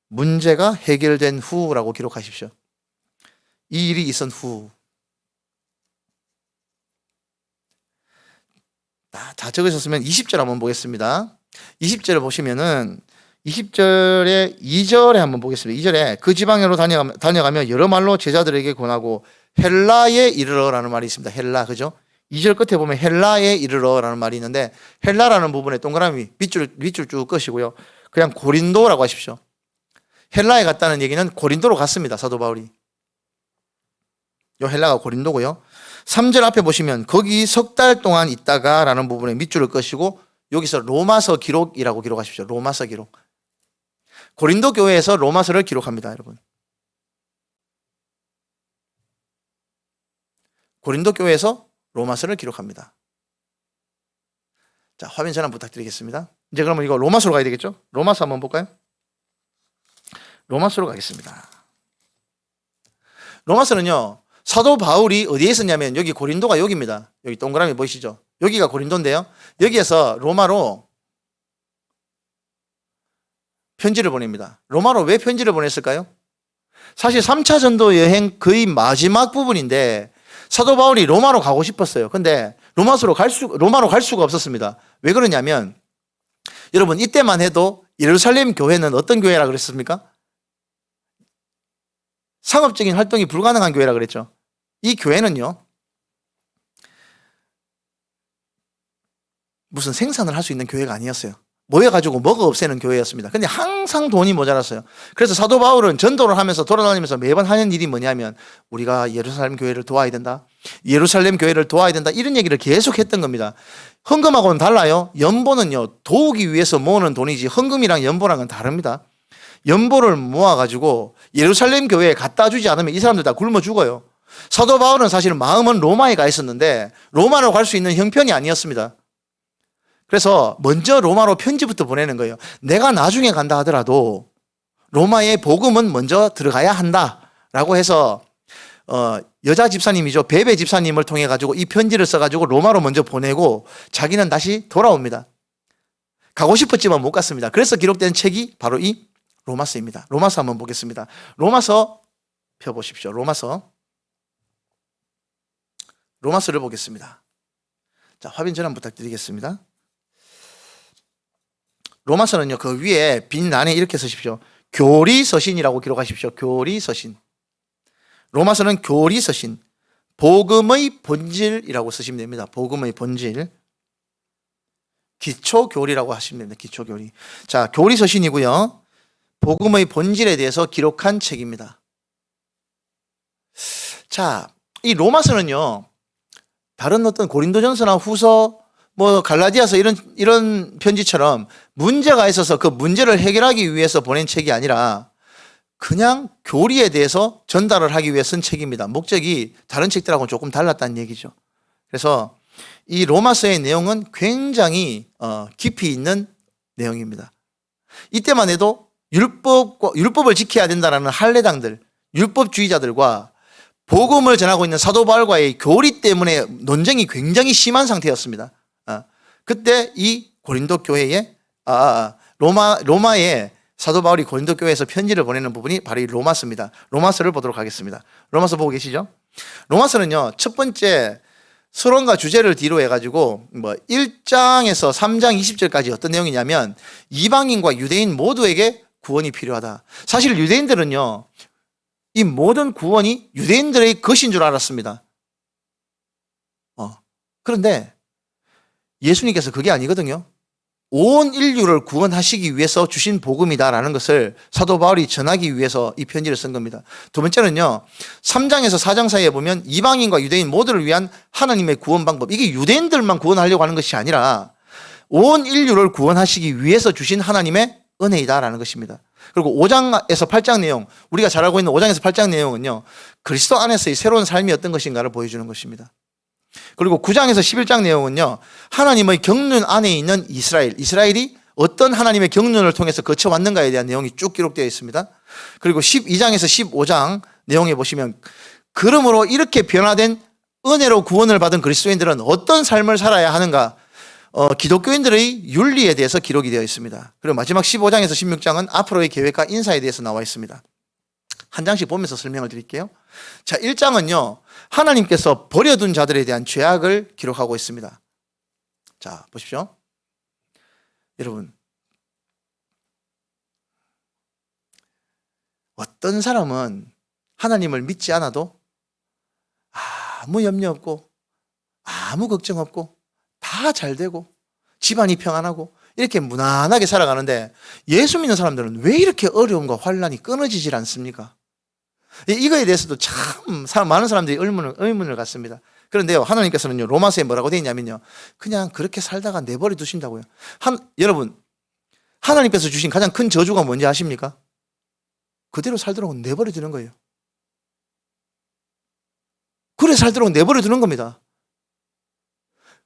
문제가 해결된 후라고 기록하십시오. 이 일이 있은 후. 다 적으셨으면 20절 한번 보겠습니다. 20절을 보시면은 20절에 2절에 한번 보겠습니다. 2절에 그 지방으로 다녀가며 여러 말로 제자들에게 권하고 헬라에 이르러라는 말이 있습니다. 헬라, 그죠? 2절 끝에 보면 헬라에 이르러라는 말이 있는데 헬라라는 부분에 동그라미 밑줄 쭉 끄시고요. 그냥 고린도라고 하십시오. 헬라에 갔다는 얘기는 고린도로 갔습니다. 사도 바울이. 요 헬라가 고린도고요. 3절 앞에 보시면 거기 석 달 동안 있다가 라는 부분에 밑줄을 끄시고 여기서 로마서 기록이라고 기록하십시오. 로마서 기록. 고린도 교회에서 로마서를 기록합니다. 여러분. 고린도 교회에서 로마서를 기록합니다. 자, 화면 전환 부탁드리겠습니다. 이제 그러면 이거 로마서로 가야 되겠죠? 로마서 한번 볼까요? 로마서로 가겠습니다. 로마서는요. 사도 바울이 어디에 있었냐면 여기 고린도가 여기입니다. 여기 동그라미 보이시죠? 여기가 고린도인데요. 여기에서 로마로 편지를 보냅니다. 로마로 왜 편지를 보냈을까요? 사실 3차 전도 여행 거의 마지막 부분인데 사도 바울이 로마로 가고 싶었어요. 근데 로마로 갈 수가 없었습니다. 왜 그러냐면 여러분 이때만 해도 예루살렘 교회는 어떤 교회라 그랬습니까? 상업적인 활동이 불가능한 교회라 그랬죠. 이 교회는요, 무슨 생산을 할 수 있는 교회가 아니었어요. 모여가지고 먹어 없애는 교회였습니다. 근데 항상 돈이 모자랐어요. 그래서 사도 바울은 전도를 하면서 돌아다니면서 매번 하는 일이 뭐냐면 우리가 예루살렘 교회를 도와야 된다. 예루살렘 교회를 도와야 된다. 이런 얘기를 계속 했던 겁니다. 헌금하고는 달라요. 연보는요, 도우기 위해서 모으는 돈이지 헌금이랑 연보랑은 다릅니다. 연보를 모아가지고 예루살렘 교회에 갖다 주지 않으면 이 사람들 다 굶어 죽어요. 사도 바울은 사실은 마음은 로마에 가 있었는데 로마로 갈 수 있는 형편이 아니었습니다. 그래서 먼저 로마로 편지부터 보내는 거예요. 내가 나중에 간다 하더라도 로마의 복음은 먼저 들어가야 한다라고 해서 여자 집사님이죠. 베베 집사님을 통해 가지고 이 편지를 써가지고 로마로 먼저 보내고 자기는 다시 돌아옵니다. 가고 싶었지만 못 갔습니다. 그래서 기록된 책이 바로 이 로마서입니다. 로마서 한번 보겠습니다. 로마서 펴보십시오. 로마서를 보겠습니다. 자, 화면 전환 부탁드리겠습니다. 로마서는요, 그 위에 빈 란에 이렇게 쓰십시오. 교리서신이라고 기록하십시오. 교리서신. 로마서는 교리서신. 복음의 본질이라고 쓰시면 됩니다. 복음의 본질. 기초교리라고 하시면 됩니다. 기초교리. 자, 교리서신이고요. 복음의 본질에 대해서 기록한 책입니다. 자, 이 로마서는요, 다른 어떤 고린도전서나 후서, 갈라디아서 이런 편지처럼 문제가 있어서 그 문제를 해결하기 위해서 보낸 책이 아니라 그냥 교리에 대해서 전달을 하기 위해 쓴 책입니다. 목적이 다른 책들하고는 조금 달랐다는 얘기죠. 그래서 이 로마서의 내용은 굉장히 깊이 있는 내용입니다. 이때만 해도 율법을 지켜야 된다는 할례당들, 율법주의자들과 복음을 전하고 있는 사도 바울과의 교리 때문에 논쟁이 굉장히 심한 상태였습니다. 그때 이 고린도 교회에 로마에 사도 바울이 고린도 교회에서 편지를 보내는 부분이 바로 이 로마서입니다. 로마서를 보도록 하겠습니다. 로마서 보고 계시죠? 로마서는요, 첫 번째 서론과 주제를 뒤로 해가지고 1장에서 3장 20절까지 어떤 내용이냐면 이방인과 유대인 모두에게 구원이 필요하다. 사실 유대인들은요, 이 모든 구원이 유대인들의 것인 줄 알았습니다. 그런데 예수님께서 그게 아니거든요. 온 인류를 구원하시기 위해서 주신 복음이다라는 것을 사도 바울이 전하기 위해서 이 편지를 쓴 겁니다. 두 번째는요, 3장에서 4장 사이에 보면 이방인과 유대인 모두를 위한 하나님의 구원 방법, 이게 유대인들만 구원하려고 하는 것이 아니라 온 인류를 구원하시기 위해서 주신 하나님의 은혜이다라는 것입니다. 그리고 5장에서 8장 내용, 우리가 잘 알고 있는 5장에서 8장 내용은요, 그리스도 안에서의 새로운 삶이 어떤 것인가를 보여주는 것입니다. 그리고 9장에서 11장 내용은요, 하나님의 경륜 안에 있는 이스라엘이 어떤 하나님의 경륜을 통해서 거쳐왔는가에 대한 내용이 쭉 기록되어 있습니다. 그리고 12장에서 15장 내용에 보시면 그러므로 이렇게 변화된 은혜로 구원을 받은 그리스도인들은 어떤 삶을 살아야 하는가, 기독교인들의 윤리에 대해서 기록이 되어 있습니다. 그리고 마지막 15장에서 16장은 앞으로의 계획과 인사에 대해서 나와 있습니다. 한 장씩 보면서 설명을 드릴게요. 자, 1장은요, 하나님께서 버려둔 자들에 대한 죄악을 기록하고 있습니다. 자, 보십시오. 여러분, 어떤 사람은 하나님을 믿지 않아도 아무 염려 없고 아무 걱정 없고 다 잘 되고 집안이 평안하고 이렇게 무난하게 살아가는데 예수 믿는 사람들은 왜 이렇게 어려움과 환난이 끊어지질 않습니까? 이거에 대해서도 참 많은 사람들이 의문을 갖습니다. 그런데요, 하나님께서는요, 로마서에 뭐라고 되어 있냐면요, 그냥 그렇게 살다가 내버려 두신다고요. 여러분, 하나님께서 주신 가장 큰 저주가 뭔지 아십니까? 그대로 살도록 내버려 두는 거예요. 그래 살도록 내버려 두는 겁니다.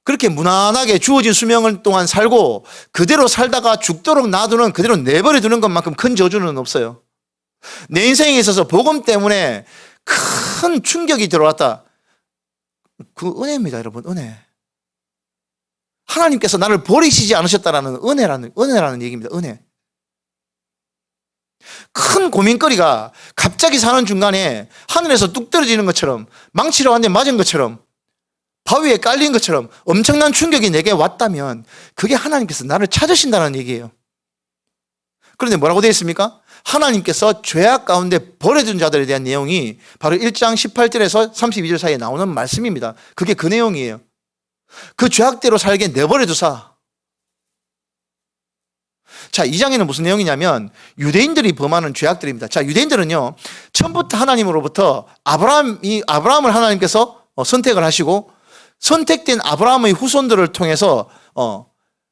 그렇게 무난하게 주어진 수명 동안 살고 그대로 살다가 죽도록 놔두는, 그대로 내버려 두는 것만큼 큰 저주는 없어요. 내 인생에 있어서 복음 때문에 큰 충격이 들어왔다. 그 은혜입니다, 여러분. 은혜. 하나님께서 나를 버리시지 않으셨다라는 은혜라는 얘기입니다. 은혜. 큰 고민거리가 갑자기 사는 중간에 하늘에서 뚝 떨어지는 것처럼, 망치로 한 대 맞은 것처럼, 바위에 깔린 것처럼 엄청난 충격이 내게 왔다면 그게 하나님께서 나를 찾으신다는 얘기예요. 그런데 뭐라고 되어 있습니까? 하나님께서 죄악 가운데 버려진 자들에 대한 내용이 바로 1장 18절에서 32절 사이에 나오는 말씀입니다. 그게 그 내용이에요. 그 죄악대로 살게 내버려 두사. 자, 2장에는 무슨 내용이냐면 유대인들이 범하는 죄악들입니다. 자, 유대인들은요, 처음부터 하나님으로부터 아브라함을 하나님께서 선택을 하시고 선택된 아브라함의 후손들을 통해서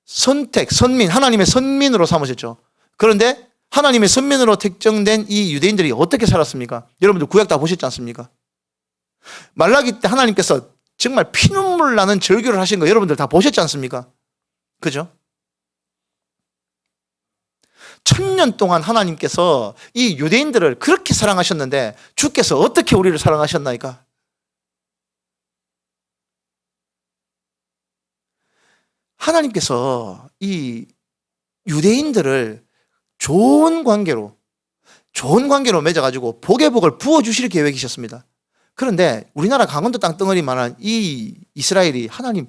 선민, 하나님의 선민으로 삼으셨죠. 그런데 하나님의 선민으로 택정된 이 유대인들이 어떻게 살았습니까? 여러분들 구약 다 보셨지 않습니까? 말라기 때 하나님께서 정말 피눈물 나는 절규를 하신 거 여러분들 다 보셨지 않습니까? 그죠? 1000년 동안 하나님께서 이 유대인들을 그렇게 사랑하셨는데 주께서 어떻게 우리를 사랑하셨나이까? 하나님께서 이 유대인들을 좋은 관계로 맺어가지고 복의 복을 부어주실 계획이셨습니다. 그런데 우리나라 강원도 땅덩어리만한 이 이스라엘이 하나님,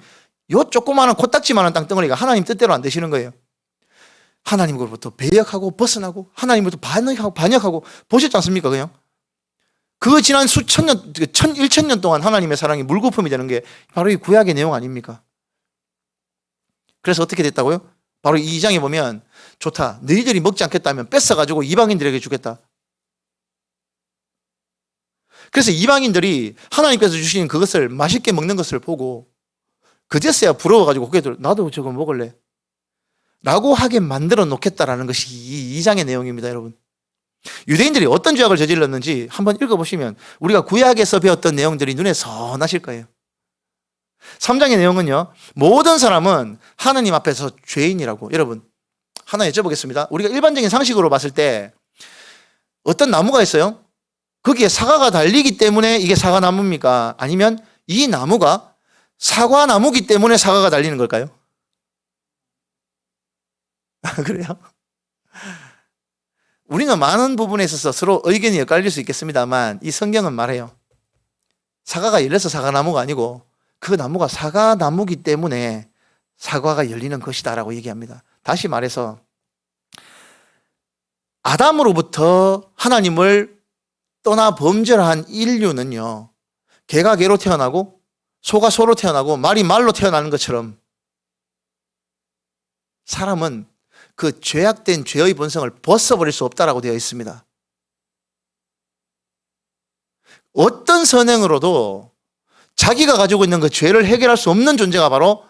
요 조그마한 코딱지만한 땅덩어리가 하나님 뜻대로 안 되시는 거예요. 하나님으로부터 배역하고 벗어나고 하나님으로부터 반역하고 보셨지 않습니까? 그냥 그 지난 수천 년, 1000년 동안 하나님의 사랑이 물거품이 되는 게 바로 이 구약의 내용 아닙니까? 그래서 어떻게 됐다고요? 바로 이 2장에 보면 좋다, 너희들이 먹지 않겠다면 뺏어가지고 이방인들에게 주겠다. 그래서 이방인들이 하나님께서 주신 그것을 맛있게 먹는 것을 보고 그제서야 부러워가지고 고개들 나도 저거 먹을래 라고 하게 만들어 놓겠다라는 것이 이 2장의 내용입니다. 여러분, 유대인들이 어떤 죄악을 저질렀는지 한번 읽어보시면 우리가 구약에서 배웠던 내용들이 눈에 선하실 거예요. 3장의 내용은요, 모든 사람은 하나님 앞에서 죄인이라고. 여러분, 하나 여쭤보겠습니다. 우리가 일반적인 상식으로 봤을 때 어떤 나무가 있어요? 거기에 사과가 달리기 때문에 이게 사과나무입니까? 아니면 이 나무가 사과나무기 때문에 사과가 달리는 걸까요? 그래요? 우리는 많은 부분에 있어서 서로 의견이 엇갈릴 수 있겠습니다만 이 성경은 말해요. 사과가 열려서 사과나무가 아니고 그 나무가 사과나무기 때문에 사과가 열리는 것이다라고 얘기합니다. 다시 말해서 아담으로부터 하나님을 떠나 범죄한 인류는요, 개가 개로 태어나고 소가 소로 태어나고 말이 말로 태어나는 것처럼 사람은 그 죄악된 죄의 본성을 벗어버릴 수 없다라고 되어 있습니다. 어떤 선행으로도 자기가 가지고 있는 그 죄를 해결할 수 없는 존재가 바로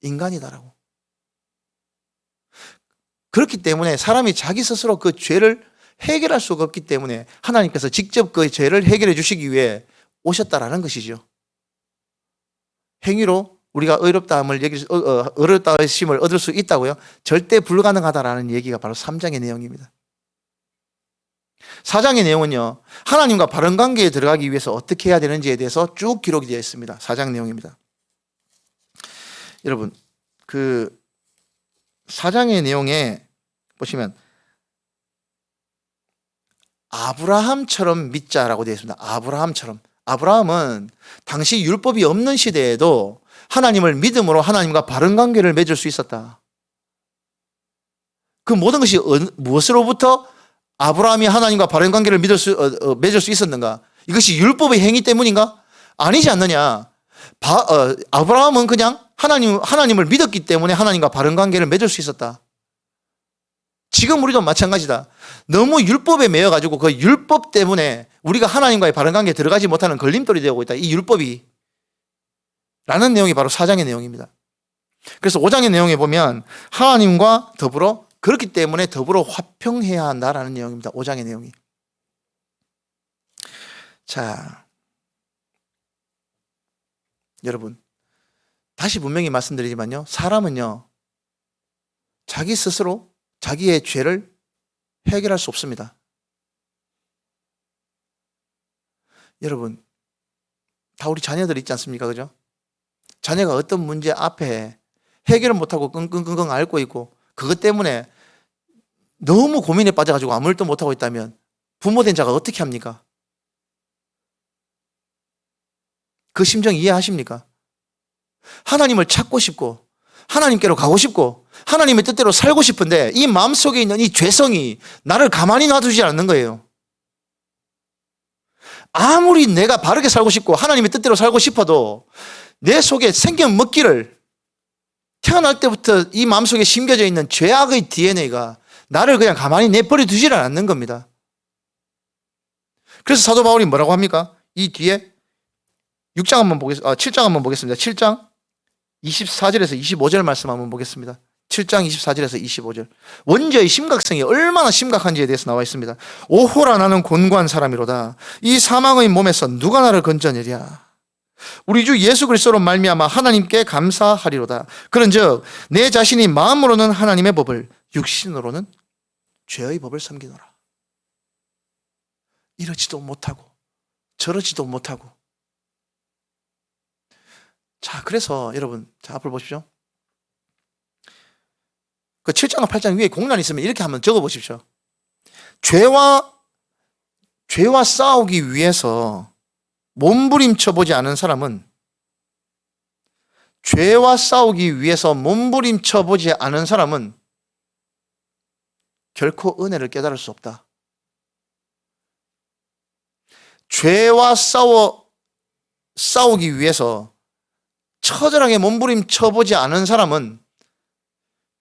인간이다라고. 그렇기 때문에 사람이 자기 스스로 그 죄를 해결할 수가 없기 때문에 하나님께서 직접 그 죄를 해결해 주시기 위해 오셨다라는 것이죠. 행위로 우리가 의롭다심을 얻을 수 있다고요? 절대 불가능하다라는 얘기가 바로 3장의 내용입니다. 4장의 내용은요, 하나님과 바른 관계에 들어가기 위해서 어떻게 해야 되는지에 대해서 쭉 기록이 되어 있습니다. 4장 내용입니다. 여러분, 그 4장의 내용에 보시면 아브라함처럼 믿자라고 되어 있습니다. 아브라함처럼. 아브라함은 당시 율법이 없는 시대에도 하나님을 믿음으로 하나님과 바른 관계를 맺을 수 있었다. 그 모든 것이 무엇으로부터 아브라함이 하나님과 바른 관계를 맺을 수 있었는가? 이것이 율법의 행위 때문인가? 아니지 않느냐? 아브라함은 그냥 하나님을 믿었기 때문에 하나님과 바른 관계를 맺을 수 있었다. 지금 우리도 마찬가지다. 너무 율법에 매여가지고 그 율법 때문에 우리가 하나님과의 바른 관계에 들어가지 못하는 걸림돌이 되고 있다. 이 율법이. 라는 내용이 바로 4장의 내용입니다. 그래서 5장의 내용에 보면 하나님과 더불어, 그렇기 때문에 더불어 화평해야 한다라는 내용입니다. 5장의 내용이. 자, 여러분, 다시 분명히 말씀드리지만요, 사람은요, 자기 스스로 자기의 죄를 해결할 수 없습니다. 여러분, 다 우리 자녀들 있지 않습니까? 그죠? 자녀가 어떤 문제 앞에 해결을 못하고 끙끙끙끙 앓고 있고 그것 때문에 너무 고민에 빠져가지고 아무 일도 못하고 있다면 부모된 자가 어떻게 합니까? 그 심정 이해하십니까? 하나님을 찾고 싶고 하나님께로 가고 싶고 하나님의 뜻대로 살고 싶은데 이 마음속에 있는 이 죄성이 나를 가만히 놔두지 않는 거예요. 아무리 내가 바르게 살고 싶고 하나님의 뜻대로 살고 싶어도 내 속에 생겨 먹기를 태어날 때부터 이 마음속에 심겨져 있는 죄악의 DNA가 나를 그냥 가만히 내버려 두지를 않는 겁니다. 그래서 사도 바울이 뭐라고 합니까? 이 뒤에 6장 한번 보겠습니다. 7장 한번 보겠습니다. 7장 24절에서 25절 말씀 한번 보겠습니다. 7장 24절에서 25절. 원죄의 심각성이 얼마나 심각한지에 대해서 나와 있습니다. 오호라 나는 곤고한 사람이로다. 이 사망의 몸에서 누가 나를 건져내랴. 우리 주 예수 그리스도로 말미암아 하나님께 감사하리로다. 그런즉 내 자신이 마음으로는 하나님의 법을 육신으로는 죄의 법을 섬기노라. 이러지도 못하고 저러지도 못하고. 자, 그래서 여러분, 자, 앞으로 보십시오. 그 7장과 8장 위에 공란이 있으면 이렇게 한번 적어 보십시오. 죄와 싸우기 위해서 몸부림쳐 보지 않은 사람은, 죄와 싸우기 위해서 몸부림쳐 보지 않은 사람은 결코 은혜를 깨달을 수 없다. 죄와 싸우기 위해서 처절하게 몸부림쳐 보지 않은 사람은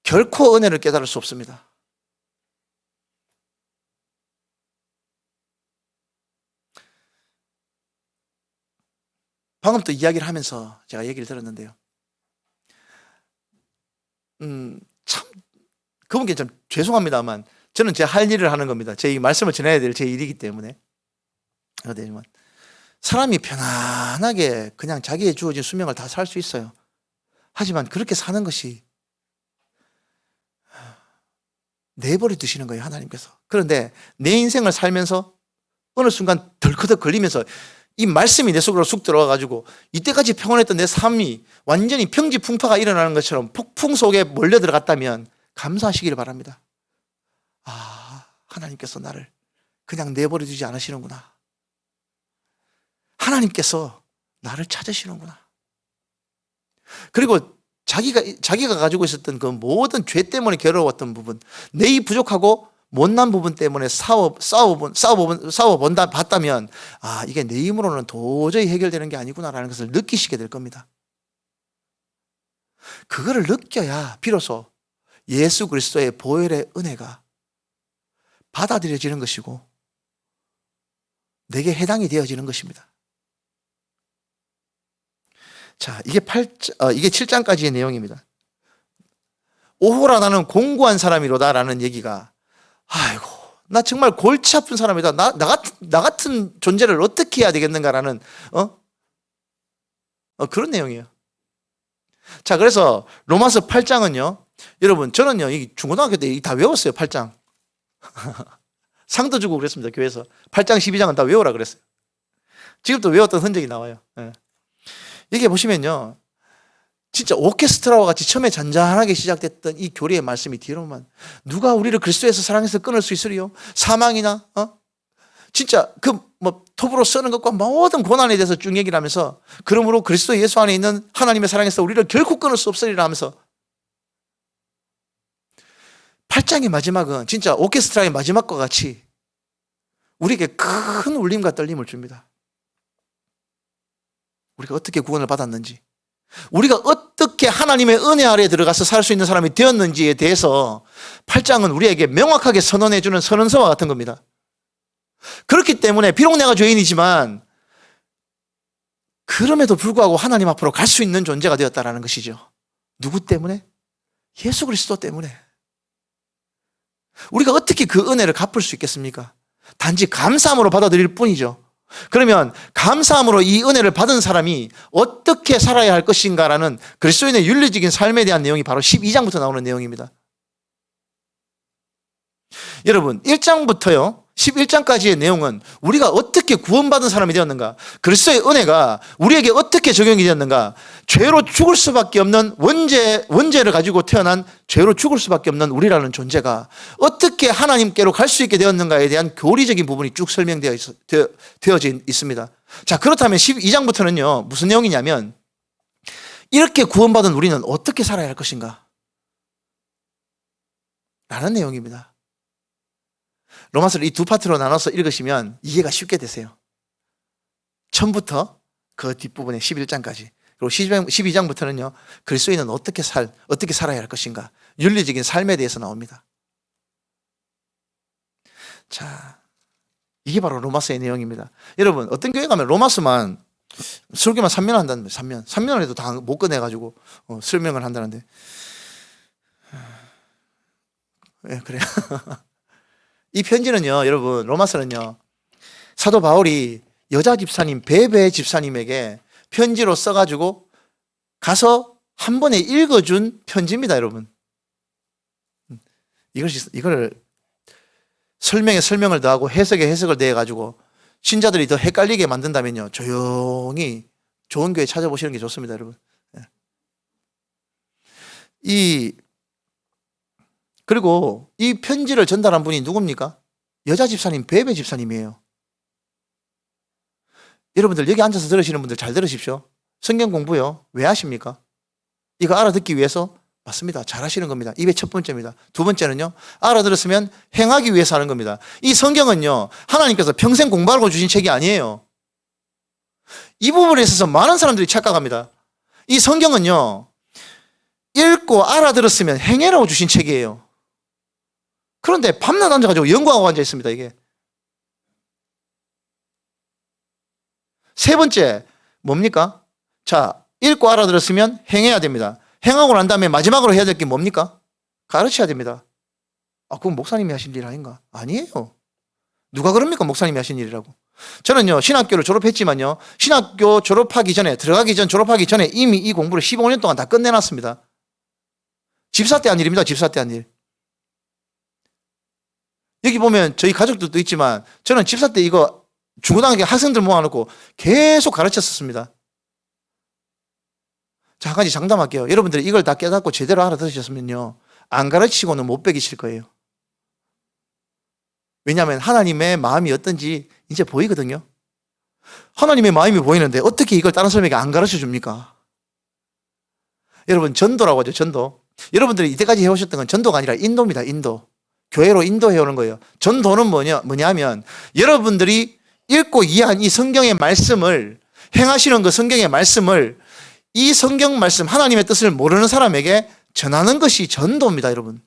결코 은혜를 깨달을 수 없습니다. 방금 또 이야기를 하면서 제가 얘기를 들었는데요. 참 그분께 좀 죄송합니다만 저는 제 할 일을 하는 겁니다. 제 이 말씀을 전해야 될 제 일이기 때문에. 그렇지만 사람이 편안하게 그냥 자기의 주어진 수명을 다 살 수 있어요. 하지만 그렇게 사는 것이 내버려 두시는 거예요, 하나님께서. 그런데 내 인생을 살면서 어느 순간 덜커덕 걸리면서 이 말씀이 내 속으로 쑥 들어와가지고 이때까지 평온했던 내 삶이 완전히 평지풍파가 일어나는 것처럼 폭풍 속에 몰려 들어갔다면 감사하시기를 바랍니다. 아, 하나님께서 나를 그냥 내버려 두지 않으시는구나. 하나님께서 나를 찾으시는구나. 그리고 자기가 가지고 있었던 그 모든 죄 때문에 괴로웠던 부분, 내 이 부족하고 못난 부분 때문에 봤다면, 아, 이게 내 힘으로는 도저히 해결되는 게 아니구나라는 것을 느끼시게 될 겁니다. 그거를 느껴야 비로소 예수 그리스도의 보혈의 은혜가 받아들여지는 것이고 내게 해당이 되어지는 것입니다. 자, 이게 7장까지의 내용입니다. 오호라 나는 공고한 사람이로다라는 얘기가, 아이고, 나 정말 골치 아픈 사람이다. 나 같은 존재를 어떻게 해야 되겠는가라는 그런 내용이에요. 자, 그래서 로마서 8장은요, 여러분, 저는요, 이 중고등학교 때 다 외웠어요. 8장. 상도 주고 그랬습니다. 교회에서 8장 12장은 다 외우라 그랬어요. 지금도 외웠던 흔적이 나와요. 이게 보시면요, 진짜 오케스트라와 같이 처음에 잔잔하게 시작됐던 이 교리의 말씀이 뒤로만, 누가 우리를 그리스도에서 사랑해서 끊을 수 있으리요? 사망이나 진짜 톱으로 쓰는 것과 모든 고난에 대해서 쭉 얘기를 하면서, 그러므로 그리스도 예수 안에 있는 하나님의 사랑에서 우리를 결코 끊을 수 없으리라 하면서 8장의 마지막은 진짜 오케스트라의 마지막과 같이 우리에게 큰 울림과 떨림을 줍니다. 우리가 어떻게 구원을 받았는지, 우리가 어떻게 하나님의 은혜 아래에 들어가서 살 수 있는 사람이 되었는지에 대해서 8장은 우리에게 명확하게 선언해 주는 선언서와 같은 겁니다. 그렇기 때문에 비록 내가 죄인이지만 그럼에도 불구하고 하나님 앞으로 갈 수 있는 존재가 되었다는 것이죠. 누구 때문에? 예수 그리스도 때문에. 우리가 어떻게 그 은혜를 갚을 수 있겠습니까? 단지 감사함으로 받아들일 뿐이죠. 그러면 감사함으로 이 은혜를 받은 사람이 어떻게 살아야 할 것인가라는 그리스도인의 윤리적인 삶에 대한 내용이 바로 12장부터 나오는 내용입니다. 여러분, 1장부터요 11장까지의 내용은 우리가 어떻게 구원받은 사람이 되었는가, 그리스도의 은혜가 우리에게 어떻게 적용이 되었는가, 죄로 죽을 수밖에 없는 원죄를 가지고 태어난 죄로 죽을 수밖에 없는 우리라는 존재가 어떻게 하나님께로 갈 수 있게 되었는가에 대한 교리적인 부분이 쭉 설명되어져 있습니다. 자, 그렇다면 12장부터는요 무슨 내용이냐면, 이렇게 구원받은 우리는 어떻게 살아야 할 것인가? 라는 내용입니다. 로마서를 이 두 파트로 나눠서 읽으시면 이해가 쉽게 되세요. 처음부터 그 뒷부분에 11장까지. 그리고 12장부터는요, 그리스도인은 어떻게 살아야 할 것인가? 윤리적인 삶에 대해서 나옵니다. 자, 이게 바로 로마서의 내용입니다. 여러분, 어떤 교회 가면 로마서만 설교만 3년 한다는데, 3년을 해도 다 못 꺼내가지고 설명을 한다는데. 네, 그래요. 이 편지는요, 여러분, 로마서는요, 사도 바울이 여자 집사님, 베베 집사님에게 편지로 써가지고 가서 한 번에 읽어준 편지입니다, 여러분. 이걸 설명에 설명을 더하고 해석에 해석을 더해가지고 신자들이 더 헷갈리게 만든다면요, 조용히 좋은 교회 찾아보시는 게 좋습니다, 여러분. 그리고 이 편지를 전달한 분이 누굽니까? 여자 집사님, 베베 집사님이에요. 여러분들 여기 앉아서 들으시는 분들 잘 들으십시오. 성경 공부요. 왜 하십니까? 이거 알아듣기 위해서? 맞습니다. 잘 하시는 겁니다. 이게 첫 번째입니다. 두 번째는요, 알아들었으면 행하기 위해서 하는 겁니다. 이 성경은요, 하나님께서 평생 공부하고 주신 책이 아니에요. 이 부분에 있어서 많은 사람들이 착각합니다. 이 성경은요, 읽고 알아들었으면 행해라고 주신 책이에요. 그런데 밤낮 앉아가지고 연구하고 앉아 있습니다, 이게. 세 번째, 뭡니까? 자, 읽고 알아들었으면 행해야 됩니다. 행하고 난 다음에 마지막으로 해야 될 게 뭡니까? 가르쳐야 됩니다. 아, 그건 목사님이 하신 일 아닌가? 아니에요. 누가 그럽니까? 목사님이 하신 일이라고. 저는요, 신학교를 졸업했지만요, 신학교 졸업하기 전에, 졸업하기 전에 이미 이 공부를 15년 동안 다 끝내놨습니다. 집사 때 한 일입니다, 집사 때 한 일. 여기 보면 저희 가족들도 있지만, 저는 집사 때 이거 중고등학교 학생들 모아놓고 계속 가르쳤었습니다. 자, 한 가지 장담할게요. 여러분들이 이걸 다 깨닫고 제대로 알아들으셨으면요, 안 가르치고는 못 배기실 거예요. 왜냐하면 하나님의 마음이 어떤지 이제 보이거든요. 하나님의 마음이 보이는데 어떻게 이걸 다른 사람에게 안 가르쳐 줍니까? 여러분, 전도라고 하죠, 전도. 여러분들이 이때까지 해오셨던 건 전도가 아니라 인도입니다, 인도. 교회로 인도해 오는 거예요. 전도는 뭐냐면 여러분들이 읽고 이해한 이 성경의 말씀을, 행하시는 그 성경의 말씀을, 이 성경 말씀, 하나님의 뜻을 모르는 사람에게 전하는 것이 전도입니다, 여러분.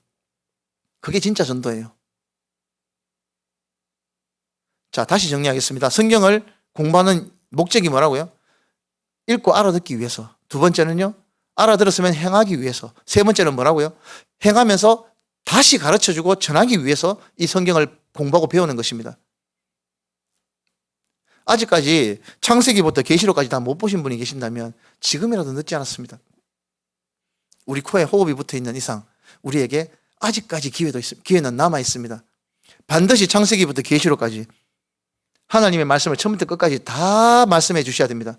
그게 진짜 전도예요. 자, 다시 정리하겠습니다. 성경을 공부하는 목적이 뭐라고요? 읽고 알아듣기 위해서. 두 번째는요, 알아들었으면 행하기 위해서. 세 번째는 뭐라고요? 행하면서 다시 가르쳐주고 전하기 위해서 이 성경을 공부하고 배우는 것입니다. 아직까지 창세기부터 계시록까지 다 못 보신 분이 계신다면 지금이라도 늦지 않았습니다. 우리 코에 호흡이 붙어 있는 이상 우리에게 아직까지 기회는 남아 있습니다. 반드시 창세기부터 계시록까지 하나님의 말씀을 처음부터 끝까지 다 말씀해 주셔야 됩니다.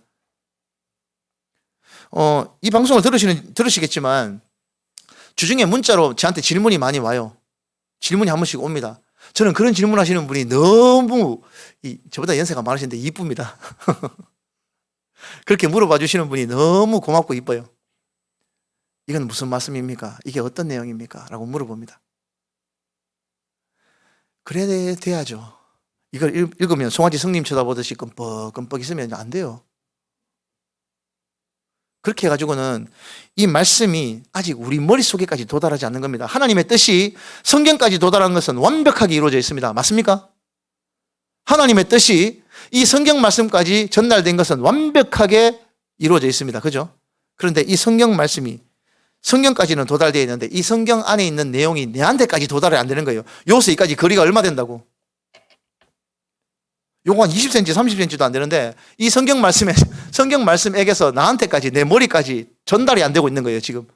이 방송을 들으시겠지만 주중에 문자로 저한테 질문이 많이 와요. 질문이 한 번씩 옵니다. 저는 그런 질문하시는 분이 너무 저보다 연세가 많으신데 이쁩니다. 그렇게 물어봐 주시는 분이 너무 고맙고 이뻐요. 이건 무슨 말씀입니까? 이게 어떤 내용입니까? 라고 물어봅니다. 그래야 돼야죠. 이걸 읽으면 송아지 성님 쳐다보듯이 끔뻑끔뻑 있으면 안 돼요. 그렇게 해가지고는 이 말씀이 아직 우리 머릿속에까지 도달하지 않는 겁니다. 하나님의 뜻이 성경까지 도달한 것은 완벽하게 이루어져 있습니다. 맞습니까? 하나님의 뜻이 이 성경 말씀까지 전달된 것은 완벽하게 이루어져 있습니다. 그죠? 그런데 이 성경 말씀이 성경까지는 도달되어 있는데 이 성경 안에 있는 내용이 내한테까지 도달이 안 되는 거예요. 요새 여기까지 거리가 얼마 된다고? 요거 한 20cm, 30cm도 안 되는데 이 성경 말씀에게서 나한테까지, 내 머리까지 전달이 안 되고 있는 거예요, 지금.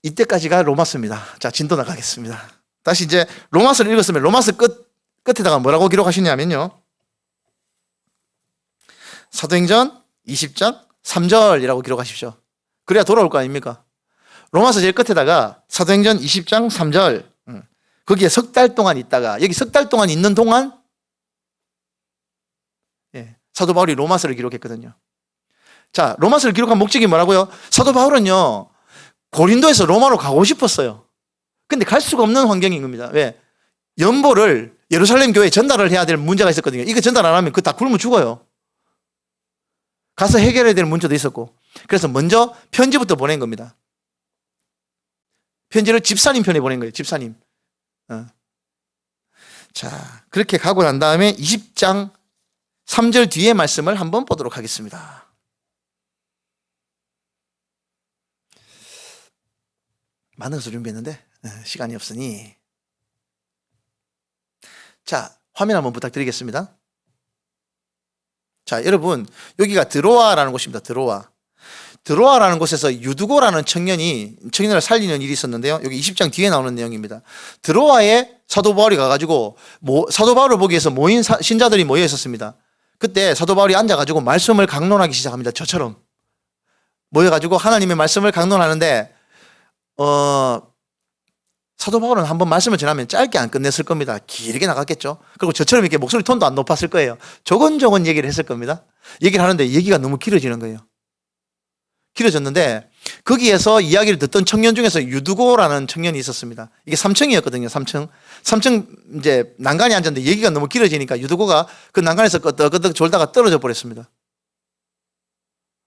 이때까지가 로마서입니다. 자, 진도 나가겠습니다. 다시 이제 로마서를 읽었으면 로마서 끝에다가 뭐라고 기록하시냐면요, 사도행전 20장 3절이라고 기록하십시오. 그래야 돌아올 거 아닙니까? 로마서 제일 끝에다가 사도행전 20장 3절, 거기에 석 달 동안 있다가, 여기 석 달 동안 있는 동안 사도 바울이 로마서를 기록했거든요. 자, 로마서를 기록한 목적이 뭐라고요? 사도 바울은요, 고린도에서 로마로 가고 싶었어요. 근데 갈 수가 없는 환경인 겁니다. 왜? 연보를 예루살렘 교회에 전달을 해야 될 문제가 있었거든요. 이거 전달 안 하면 그 다 굶어 죽어요. 가서 해결해야 될 문제도 있었고. 그래서 먼저 편지부터 보낸 겁니다. 편지를 집사님 편에 보낸 거예요. 집사님. 자, 그렇게 가고 난 다음에 20장 3절 뒤에 말씀을 한번 보도록 하겠습니다. 많은 것을 준비했는데 시간이 없으니, 자, 화면 한번 부탁드리겠습니다. 자, 여러분, 여기가 드로아라는 곳입니다. 드로아라는 곳에서 유두고라는 청년을 살리는 일이 있었는데요. 여기 20장 뒤에 나오는 내용입니다. 드로아에 사도 바울이 가가지고 사도 바울을 보기 위해서 모인 신자들이 모여 있었습니다. 그때 사도 바울이 앉아가지고 말씀을 강론하기 시작합니다. 저처럼 모여가지고 하나님의 말씀을 강론하는데 사도 바울은 한번 말씀을 전하면 짧게 안 끝냈을 겁니다. 길게 나갔겠죠. 그리고 저처럼 이렇게 목소리 톤도 안 높았을 거예요. 조곤조곤 얘기를 했을 겁니다. 얘기를 하는데 얘기가 너무 길어지는 거예요. 길어졌는데 거기에서 이야기를 듣던 청년 중에서 유두고라는 청년이 있었습니다. 이게 3층이었거든요. 3층 이제 난간에 앉았는데 얘기가 너무 길어지니까 유두고가 그 난간에서 끄덕끄덕 졸다가 떨어져 버렸습니다.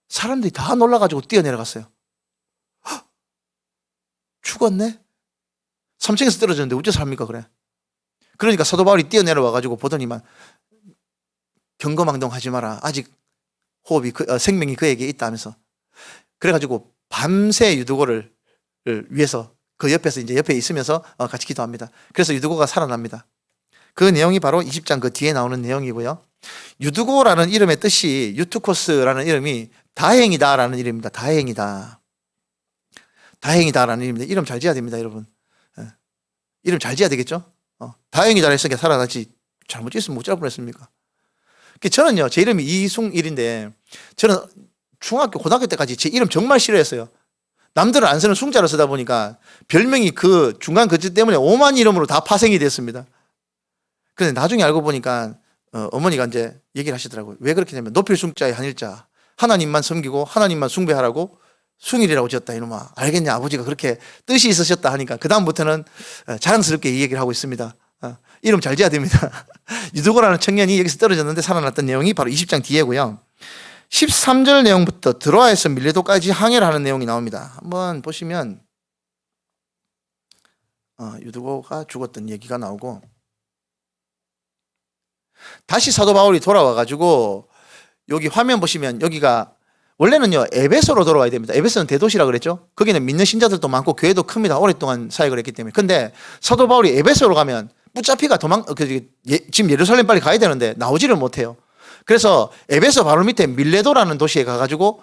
사람들이 다 놀라가지고 뛰어내려갔어요. 헉! 죽었네? 3층에서 떨어졌는데 어째 삽니까 그래? 그러니까 사도 바울이 뛰어내려와가지고 보더니만 경거망동하지 마라. 아직 호흡이 생명이 그에게 있다 하면서, 그래가지고 밤새 유두고를 위해서 그 옆에서 이제 옆에 있으면서 같이 기도합니다. 그래서 유두고가 살아납니다. 그 내용이 바로 20장 그 뒤에 나오는 내용이고요. 유두고라는 이름의 뜻이, 유투코스라는 이름이 다행이다라는 이름입니다. 다행이다라는 이름입니다. 이름 잘 지어야 됩니다, 여러분. 이름 잘 지어야 되겠죠? 다행이다 했으니까 살아났지 잘못 지었으면 못 잘 뻔했습니까? 저는요, 제 이름이 이승일인데 저는 중학교, 고등학교 때까지 제 이름 정말 싫어했어요. 남들은 안 쓰는 숭자를 쓰다 보니까 별명이 그 중간 그 때문에 오만 이름으로 다 파생이 됐습니다. 그런데 나중에 알고 보니까 어머니가 이제 얘기를 하시더라고요. 왜 그렇게 되면 높일 숭자에 한일자, 하나님만 섬기고 하나님만 숭배하라고 숭일이라고 지었다 이놈아. 알겠냐, 아버지가 그렇게 뜻이 있으셨다 하니까 그 다음부터는 자랑스럽게 이 얘기를 하고 있습니다. 이름 잘 지어야 됩니다. 유두고라는 청년이 여기서 떨어졌는데 살아났던 내용이 바로 20장 뒤에고요. 13절 내용부터 드로아에서 밀레도까지 항해를 하는 내용이 나옵니다. 한번 보시면 유두고가 죽었던 얘기가 나오고, 다시 사도 바울이 돌아와가지고 여기 화면 보시면 여기가 원래는요 에베소로 돌아와야 됩니다. 에베소는 대도시라 그랬죠. 거기는 믿는 신자들도 많고 교회도 큽니다. 오랫동안 사역을 했기 때문에. 근데 사도 바울이 에베소로 가면 붙잡히가 지금 예루살렘 빨리 가야 되는데 나오지를 못해요. 그래서 에베소 바로 밑에 밀레도라는 도시에 가가지고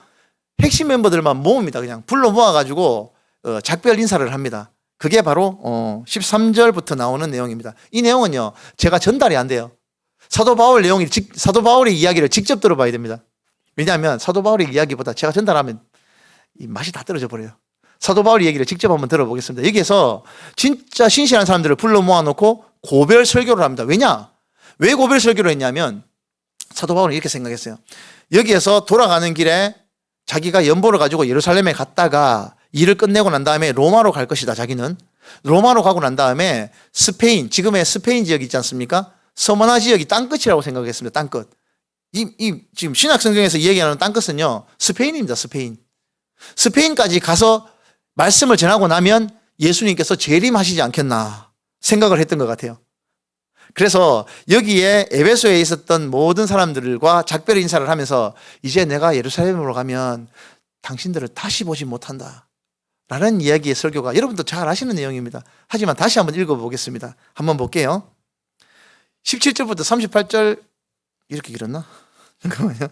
핵심 멤버들만 모읍니다. 그냥 불러 모아가지고 작별 인사를 합니다. 그게 바로 13절부터 나오는 내용입니다. 이 내용은요 제가 전달이 안 돼요. 사도 바울의 이야기를 직접 들어봐야 됩니다. 왜냐하면 사도 바울의 이야기보다 제가 전달하면 이 맛이 다 떨어져 버려요. 사도 바울의 얘기를 직접 한번 들어보겠습니다. 여기에서 진짜 신실한 사람들을 불러 모아놓고 고별 설교를 합니다. 왜 고별 설교를 했냐면 사도 바울은 이렇게 생각했어요. 여기에서 돌아가는 길에 자기가 연보를 가지고 예루살렘에 갔다가 일을 끝내고 난 다음에 로마로 갈 것이다. 자기는 로마로 가고 난 다음에 스페인, 지금의 스페인 지역 있지 않습니까? 서머나 지역이 땅끝이라고 생각했습니다. 땅끝. 지금 신약 성경에서 얘기하는 땅끝은요 스페인입니다. 스페인까지 가서 말씀을 전하고 나면 예수님께서 재림하시지 않겠나 생각을 했던 것 같아요. 그래서 여기에 에베소에 있었던 모든 사람들과 작별 인사를 하면서 이제 내가 예루살렘으로 가면 당신들을 다시 보지 못한다 라는 이야기의 설교가, 여러분도 잘 아시는 내용입니다. 하지만 다시 한번 읽어보겠습니다. 한번 볼게요. 17절부터 38절 이렇게 길었나? 잠깐만요.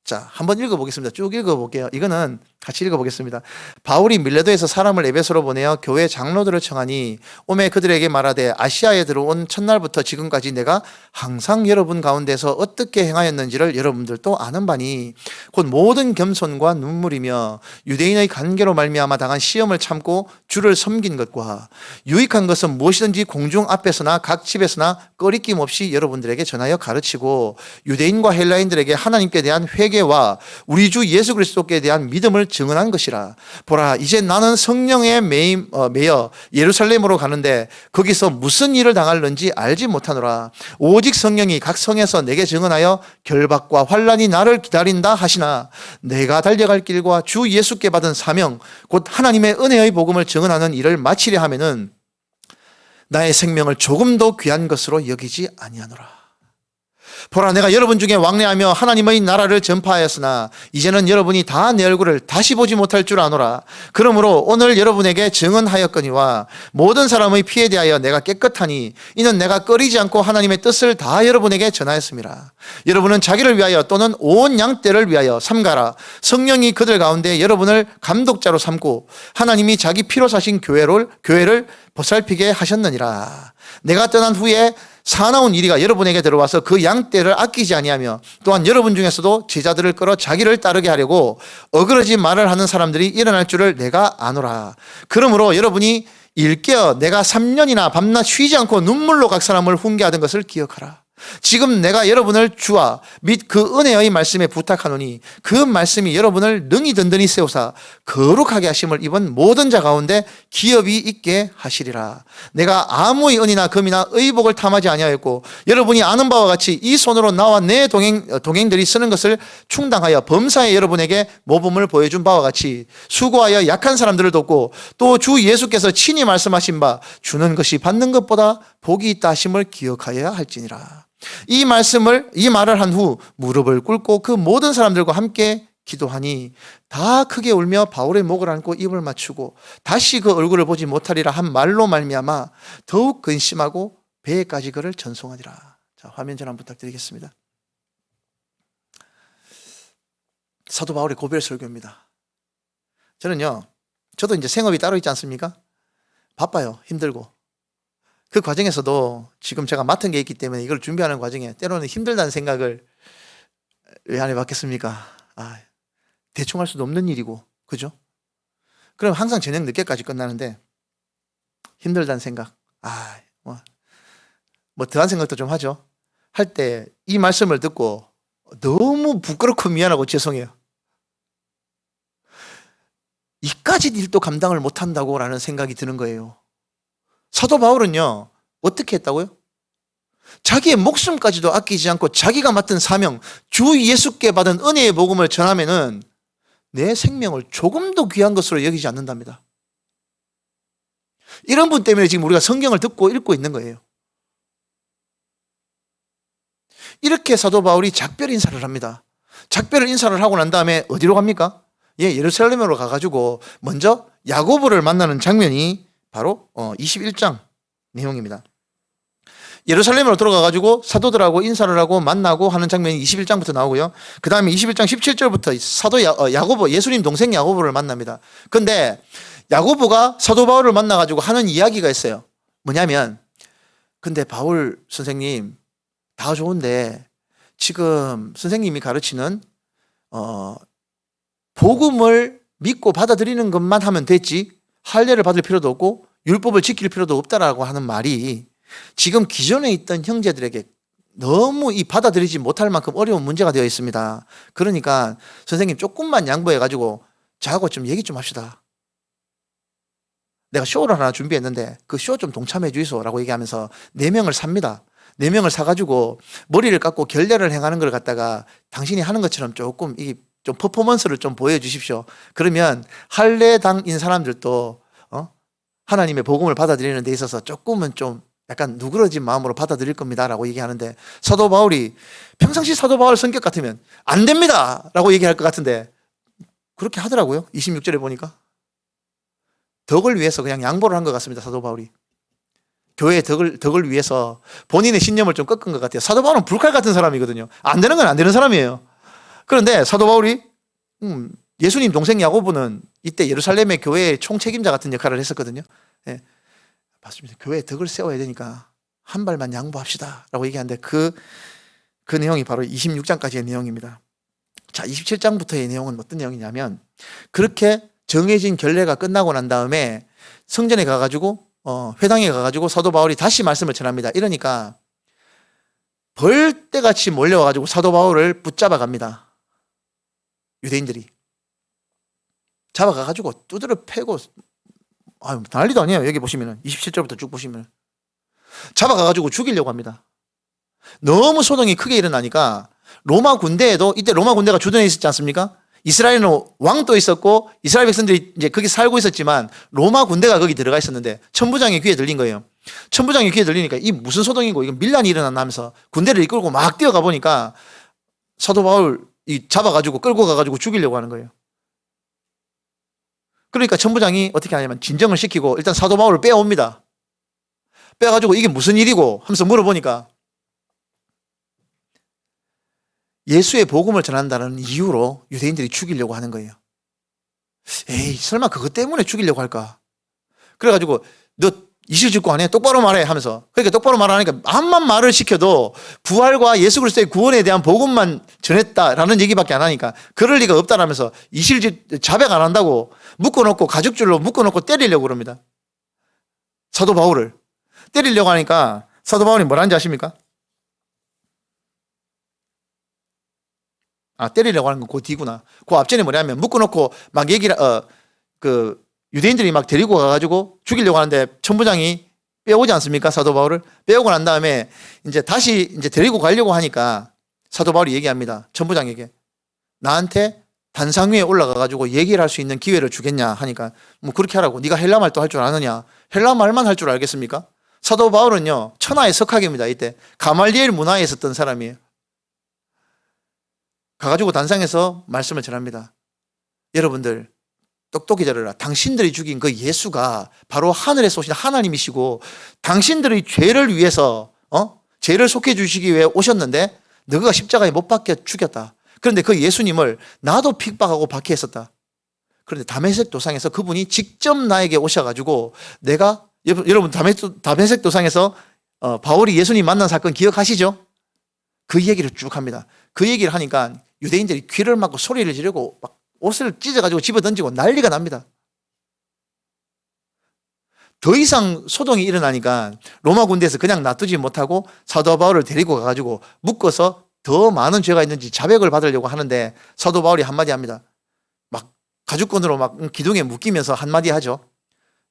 자, 한번 읽어보겠습니다. 쭉 읽어볼게요. 이거는 같이 읽어보겠습니다. 바울이 밀레도에서 사람을 에베소로 보내어 교회 장로들을 청하니 오매 그들에게 말하되 아시아에 들어온 첫날부터 지금까지 내가 항상 여러분 가운데서 어떻게 행하였는지를 여러분들도 아는 바니 곧 모든 겸손과 눈물이며 유대인의 관계로 말미암아 당한 시험을 참고 주를 섬긴 것과 유익한 것은 무엇이든지 공중 앞에서나 각 집에서나 꺼리낌 없이 여러분들에게 전하여 가르치고 유대인과 헬라인들에게 하나님께 대한 회개와 우리 주 예수 그리스도께 대한 믿음을 증언한 것이라. 보라, 이제 나는 성령에 매여 예루살렘으로 가는데 거기서 무슨 일을 당할는지 알지 못하노라. 오직 성령이 각 성에서 내게 증언하여 결박과 환난이 나를 기다린다 하시나 내가 달려갈 길과 주 예수께 받은 사명 곧 하나님의 은혜의 복음을 증언하는 일을 마치려 하면은 나의 생명을 조금도 귀한 것으로 여기지 아니하노라. 보라, 내가 여러분 중에 왕래하며 하나님의 나라를 전파하였으나 이제는 여러분이 다 내 얼굴을 다시 보지 못할 줄 아노라. 그러므로 오늘 여러분에게 증언하였거니와 모든 사람의 피에 대하여 내가 깨끗하니 이는 내가 꺼리지 않고 하나님의 뜻을 다 여러분에게 전하였습니다. 여러분은 자기를 위하여 또는 온 양떼를 위하여 삼가라. 성령이 그들 가운데 여러분을 감독자로 삼고 하나님이 자기 피로 사신 교회를 보살피게 하셨느니라. 내가 떠난 후에 사나운 이리가 여러분에게 들어와서 그 양떼를 아끼지 아니하며 또한 여러분 중에서도 제자들을 끌어 자기를 따르게 하려고 어그러진 말을 하는 사람들이 일어날 줄을 내가 아노라. 그러므로 여러분이 일깨어 내가 3년이나 밤낮 쉬지 않고 눈물로 각 사람을 훈계하던 것을 기억하라. 지금 내가 여러분을 주와 및 그 은혜의 말씀에 부탁하노니 그 말씀이 여러분을 능히 든든히 세우사 거룩하게 하심을 입은 모든 자 가운데 기업이 있게 하시리라. 내가 아무의 은이나 금이나 의복을 탐하지 아니하였고 여러분이 아는 바와 같이 이 손으로 나와 내 동행들이 쓰는 것을 충당하여 범사에 여러분에게 모범을 보여준 바와 같이 수고하여 약한 사람들을 돕고 또 주 예수께서 친히 말씀하신 바 주는 것이 받는 것보다 복이 있다 하심을 기억하여야 할지니라. 이 말을 한 후 무릎을 꿇고 그 모든 사람들과 함께 기도하니 다 크게 울며 바울의 목을 안고 입을 맞추고 다시 그 얼굴을 보지 못하리라 한 말로 말미암아 더욱 근심하고 배에까지 그를 전송하니라. 자, 화면 전환 부탁드리겠습니다. 사도 바울의 고별 설교입니다. 저도 이제 생업이 따로 있지 않습니까? 바빠요. 힘들고. 그 과정에서도 지금 제가 맡은 게 있기 때문에 이걸 준비하는 과정에 때로는 힘들다는 생각을 왜 안 해봤겠습니까? 대충 할 수도 없는 일이고, 그죠? 그럼 항상 저녁 늦게까지 끝나는데 힘들다는 생각, 뭐 더한 생각도 좀 하죠. 할 때 이 말씀을 듣고 너무 부끄럽고 미안하고 죄송해요. 이까지 일도 감당을 못한다고 라는 생각이 드는 거예요. 사도 바울은요, 어떻게 했다고요? 자기의 목숨까지도 아끼지 않고 자기가 맡은 사명, 주 예수께 받은 은혜의 복음을 전하면은 내 생명을 조금도 귀한 것으로 여기지 않는답니다. 이런 분 때문에 지금 우리가 성경을 듣고 읽고 있는 거예요. 이렇게 사도 바울이 작별 인사를 합니다. 작별 인사를 하고 난 다음에 어디로 갑니까? 예루살렘으로 가가지고 먼저 야고보를 만나는 장면이 바로 21장 내용입니다. 예루살렘으로 들어가가지고 사도들하고 인사를 하고 만나고 하는 장면이 21장부터 나오고요. 그 다음에 21장 17절부터 사도 야고보, 예수님 동생 야고보를 만납니다. 근데 야고보가 사도 바울을 만나가지고 하는 이야기가 있어요. 뭐냐면, 근데 바울 선생님 다 좋은데 지금 선생님이 가르치는 복음을 믿고 받아들이는 것만 하면 됐지 할례를 받을 필요도 없고 율법을 지킬 필요도 없다라고 하는 말이 지금 기존에 있던 형제들에게 너무 이 받아들이지 못할 만큼 어려운 문제가 되어 있습니다. 그러니까 선생님 조금만 양보해가지고 저하고 좀 얘기 좀 합시다. 내가 쇼를 하나 준비했는데 그 쇼 좀 동참해 주이소라고 얘기하면서 4명을 삽니다. 4명을 사가지고 머리를 깎고 결례를 행하는 걸 갖다가 당신이 하는 것처럼 조금 좀 퍼포먼스를 좀 보여주십시오. 그러면 할례당인 사람들도 하나님의 복음을 받아들이는 데 있어서 조금은 좀 약간 누그러진 마음으로 받아들일 겁니다라고 얘기하는데 사도 바울이 평상시 사도 바울 성격 같으면 안 됩니다 라고 얘기할 것 같은데 그렇게 하더라고요. 26절에 보니까 덕을 위해서 그냥 양보를 한 것 같습니다. 사도 바울이 교회의 덕을 위해서 본인의 신념을 좀 꺾은 것 같아요. 사도 바울은 불칼 같은 사람이거든요. 안 되는 건 안 되는 사람이에요. 그런데 사도 바울이 예수님 동생 야고보는 이때 예루살렘의 교회의 총책임자 같은 역할을 했었거든요. 예, 맞습니다. 교회에 덕을 세워야 되니까 한 발만 양보합시다 라고 얘기하는데 그 내용이 바로 26장까지의 내용입니다. 자, 27장부터의 내용은 어떤 내용이냐면 그렇게 정해진 결례가 끝나고 난 다음에 성전에 가가지고 회당에 가가지고 사도 바울이 다시 말씀을 전합니다. 이러니까 벌떼같이 몰려와가지고 사도 바울을 붙잡아 갑니다. 유대인들이 잡아가가지고 두드려 패고 난리도 아니에요. 여기 보시면은 27절부터 쭉 보시면 잡아가가지고 죽이려고 합니다. 너무 소동이 크게 일어나니까 로마 군대에도 이때 로마 군대가 주둔해 있었지 않습니까? 이스라엘은 왕도 있었고 이스라엘 백성들이 이제 거기 살고 있었지만 로마 군대가 거기 들어가 있었는데 천부장의 귀에 들린 거예요. 천부장의 귀에 들리니까 이 무슨 소동이고 이거 밀란이 일어났나 하면서 군대를 이끌고 막 뛰어가 보니까 사도 바울 잡아가지고 끌고 가가지고 죽이려고 하는 거예요. 그러니까 천부장이 어떻게 하냐면 진정을 시키고 일단 사도 바울을 빼옵니다. 빼가지고 이게 무슨 일이고 하면서 물어보니까 예수의 복음을 전한다는 이유로 유대인들이 죽이려고 하는 거예요. 에이, 설마 그것 때문에 죽이려고 할까? 그래가지고 너 이실직고 안 해? 똑바로 말해 하면서 그러니까 똑바로 말하니까 암만 말을 시켜도 부활과 예수 그리스도의 구원에 대한 복음만 전했다라는 얘기밖에 안 하니까 그럴 리가 없다라면서 자백 안 한다고 묶어놓고 가죽줄로 묶어놓고 때리려고 그럽니다. 사도 바울을 때리려고 하니까 사도 바울이 뭐라는지 아십니까? 때리려고 하는 건 그 뒤구나. 그 앞전에 뭐냐면 묶어놓고 막 유대인들이 막 데리고 가가지고 죽이려고 하는데 천부장이 빼오지 않습니까? 사도 바울을 빼오고 난 다음에 이제 다시 데리고 가려고 하니까 사도 바울이 얘기합니다. 천부장에게 나한테 단상 위에 올라가가지고 얘기를 할 수 있는 기회를 주겠냐 하니까 뭐 그렇게 하라고. 네가 헬라 말도 할 줄 아느냐? 헬라 말만 할 줄 알겠습니까? 사도 바울은요 천하의 석학입니다. 이때 가말리엘 문화에 있었던 사람이에요. 가가지고 단상에서 말씀을 전합니다. 여러분들 똑똑히 들으라. 당신들이 죽인 그 예수가 바로 하늘에서 오신 하나님이시고 당신들의 죄를 위해서 죄를 속해 주시기 위해 오셨는데 너가 십자가에 못 박혀 죽였다. 그런데 그 예수님을 나도 핍박하고 박해했었다. 그런데 다메섹 도상에서 그분이 직접 나에게 오셔가지고 내가 여러분 다메섹 도상에서 바울이 예수님 만난 사건 기억하시죠? 그 얘기를 쭉 합니다. 그 얘기를 하니까 유대인들이 귀를 막고 소리를 지르고 막 옷을 찢어가지고 집어던지고 난리가 납니다. 더 이상 소동이 일어나니까 로마 군대에서 그냥 놔두지 못하고 사도 바울을 데리고 가가지고 묶어서 더 많은 죄가 있는지 자백을 받으려고 하는데 사도 바울이 한마디 합니다. 막 가죽끈으로 막 기둥에 묶이면서 한마디 하죠.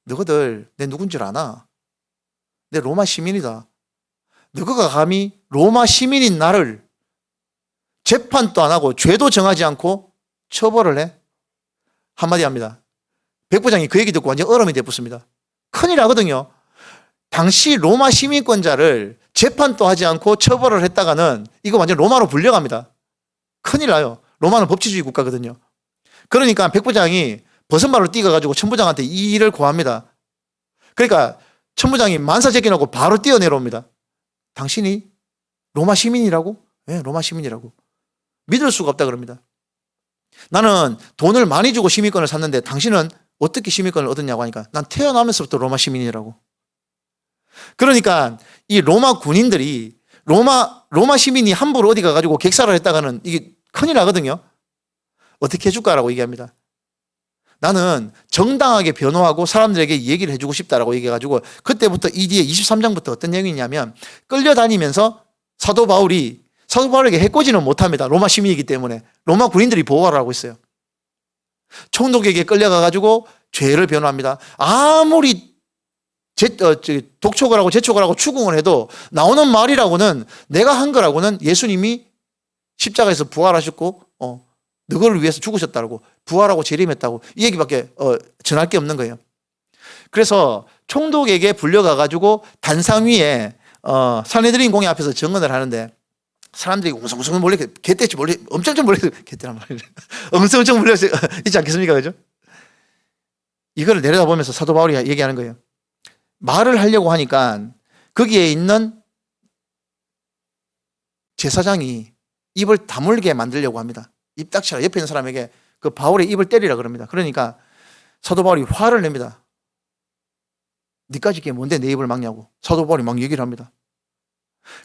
너희들 내 누군 줄 아나? 내 로마 시민이다. 너희가 감히 로마 시민인 나를 재판도 안 하고 죄도 정하지 않고 처벌을 해? 한마디 합니다. 백부장이 그 얘기 듣고 완전 얼음이 돼붙습니다. 큰일 나거든요. 당시 로마 시민권자를 재판도 하지 않고 처벌을 했다가는 이거 완전 로마로 불려갑니다. 큰일 나요. 로마는 법치주의 국가거든요. 그러니까 백부장이 버선발로 뛰어가지고 천부장한테 이 일을 고합니다. 그러니까 천부장이 만사 제껴놓고 바로 뛰어내려옵니다. 당신이 로마 시민이라고? 네, 로마 시민이라고. 믿을 수가 없다 그럽니다. 나는 돈을 많이 주고 시민권을 샀는데 당신은 어떻게 시민권을 얻었냐고 하니까 난 태어나면서부터 로마 시민이라고. 그러니까 이 로마 군인들이 로마 시민이 함부로 어디 가가지고 객사를 했다가는 이게 큰일 나거든요. 어떻게 해줄까라고 얘기합니다. 나는 정당하게 변호하고 사람들에게 얘기를 해주고 싶다라고 얘기해가지고 그때부터 이 뒤에 23장부터 어떤 내용이냐면 끌려다니면서 사도 바울에게 해코지는 못합니다. 로마 시민이기 때문에. 로마 군인들이 보호를 하고 있어요. 총독에게 끌려가가지고 죄를 변호합니다. 아무리 독촉을 하고 재촉을 하고 추궁을 해도 나오는 말이라고는 내가 한 거라고는 예수님이 십자가에서 부활하셨고 너를 위해서 죽으셨다고 부활하고 재림했다고 이 얘기밖에 전할 게 없는 거예요. 그래서 총독에게 불려가가지고 단상 위에 산헤드린 공회 앞에서 증언을 하는데 사람들이 웅성웅성 몰려 개떼치 몰려 엄청 몰려 개떼란 말이래 웅성웅성 몰려 있지 않겠습니까, 그죠? 이거를 내려다보면서 사도 바울이 얘기하는 거예요. 말을 하려고 하니까 거기에 있는 제사장이 입을 다물게 만들려고 합니다. 입 닥치라. 옆에 있는 사람에게 그 바울의 입을 때리라 그럽니다. 그러니까 사도 바울이 화를 냅니다. 니까지 게 뭔데 내 입을 막냐고. 사도 바울이 막 얘기를 합니다.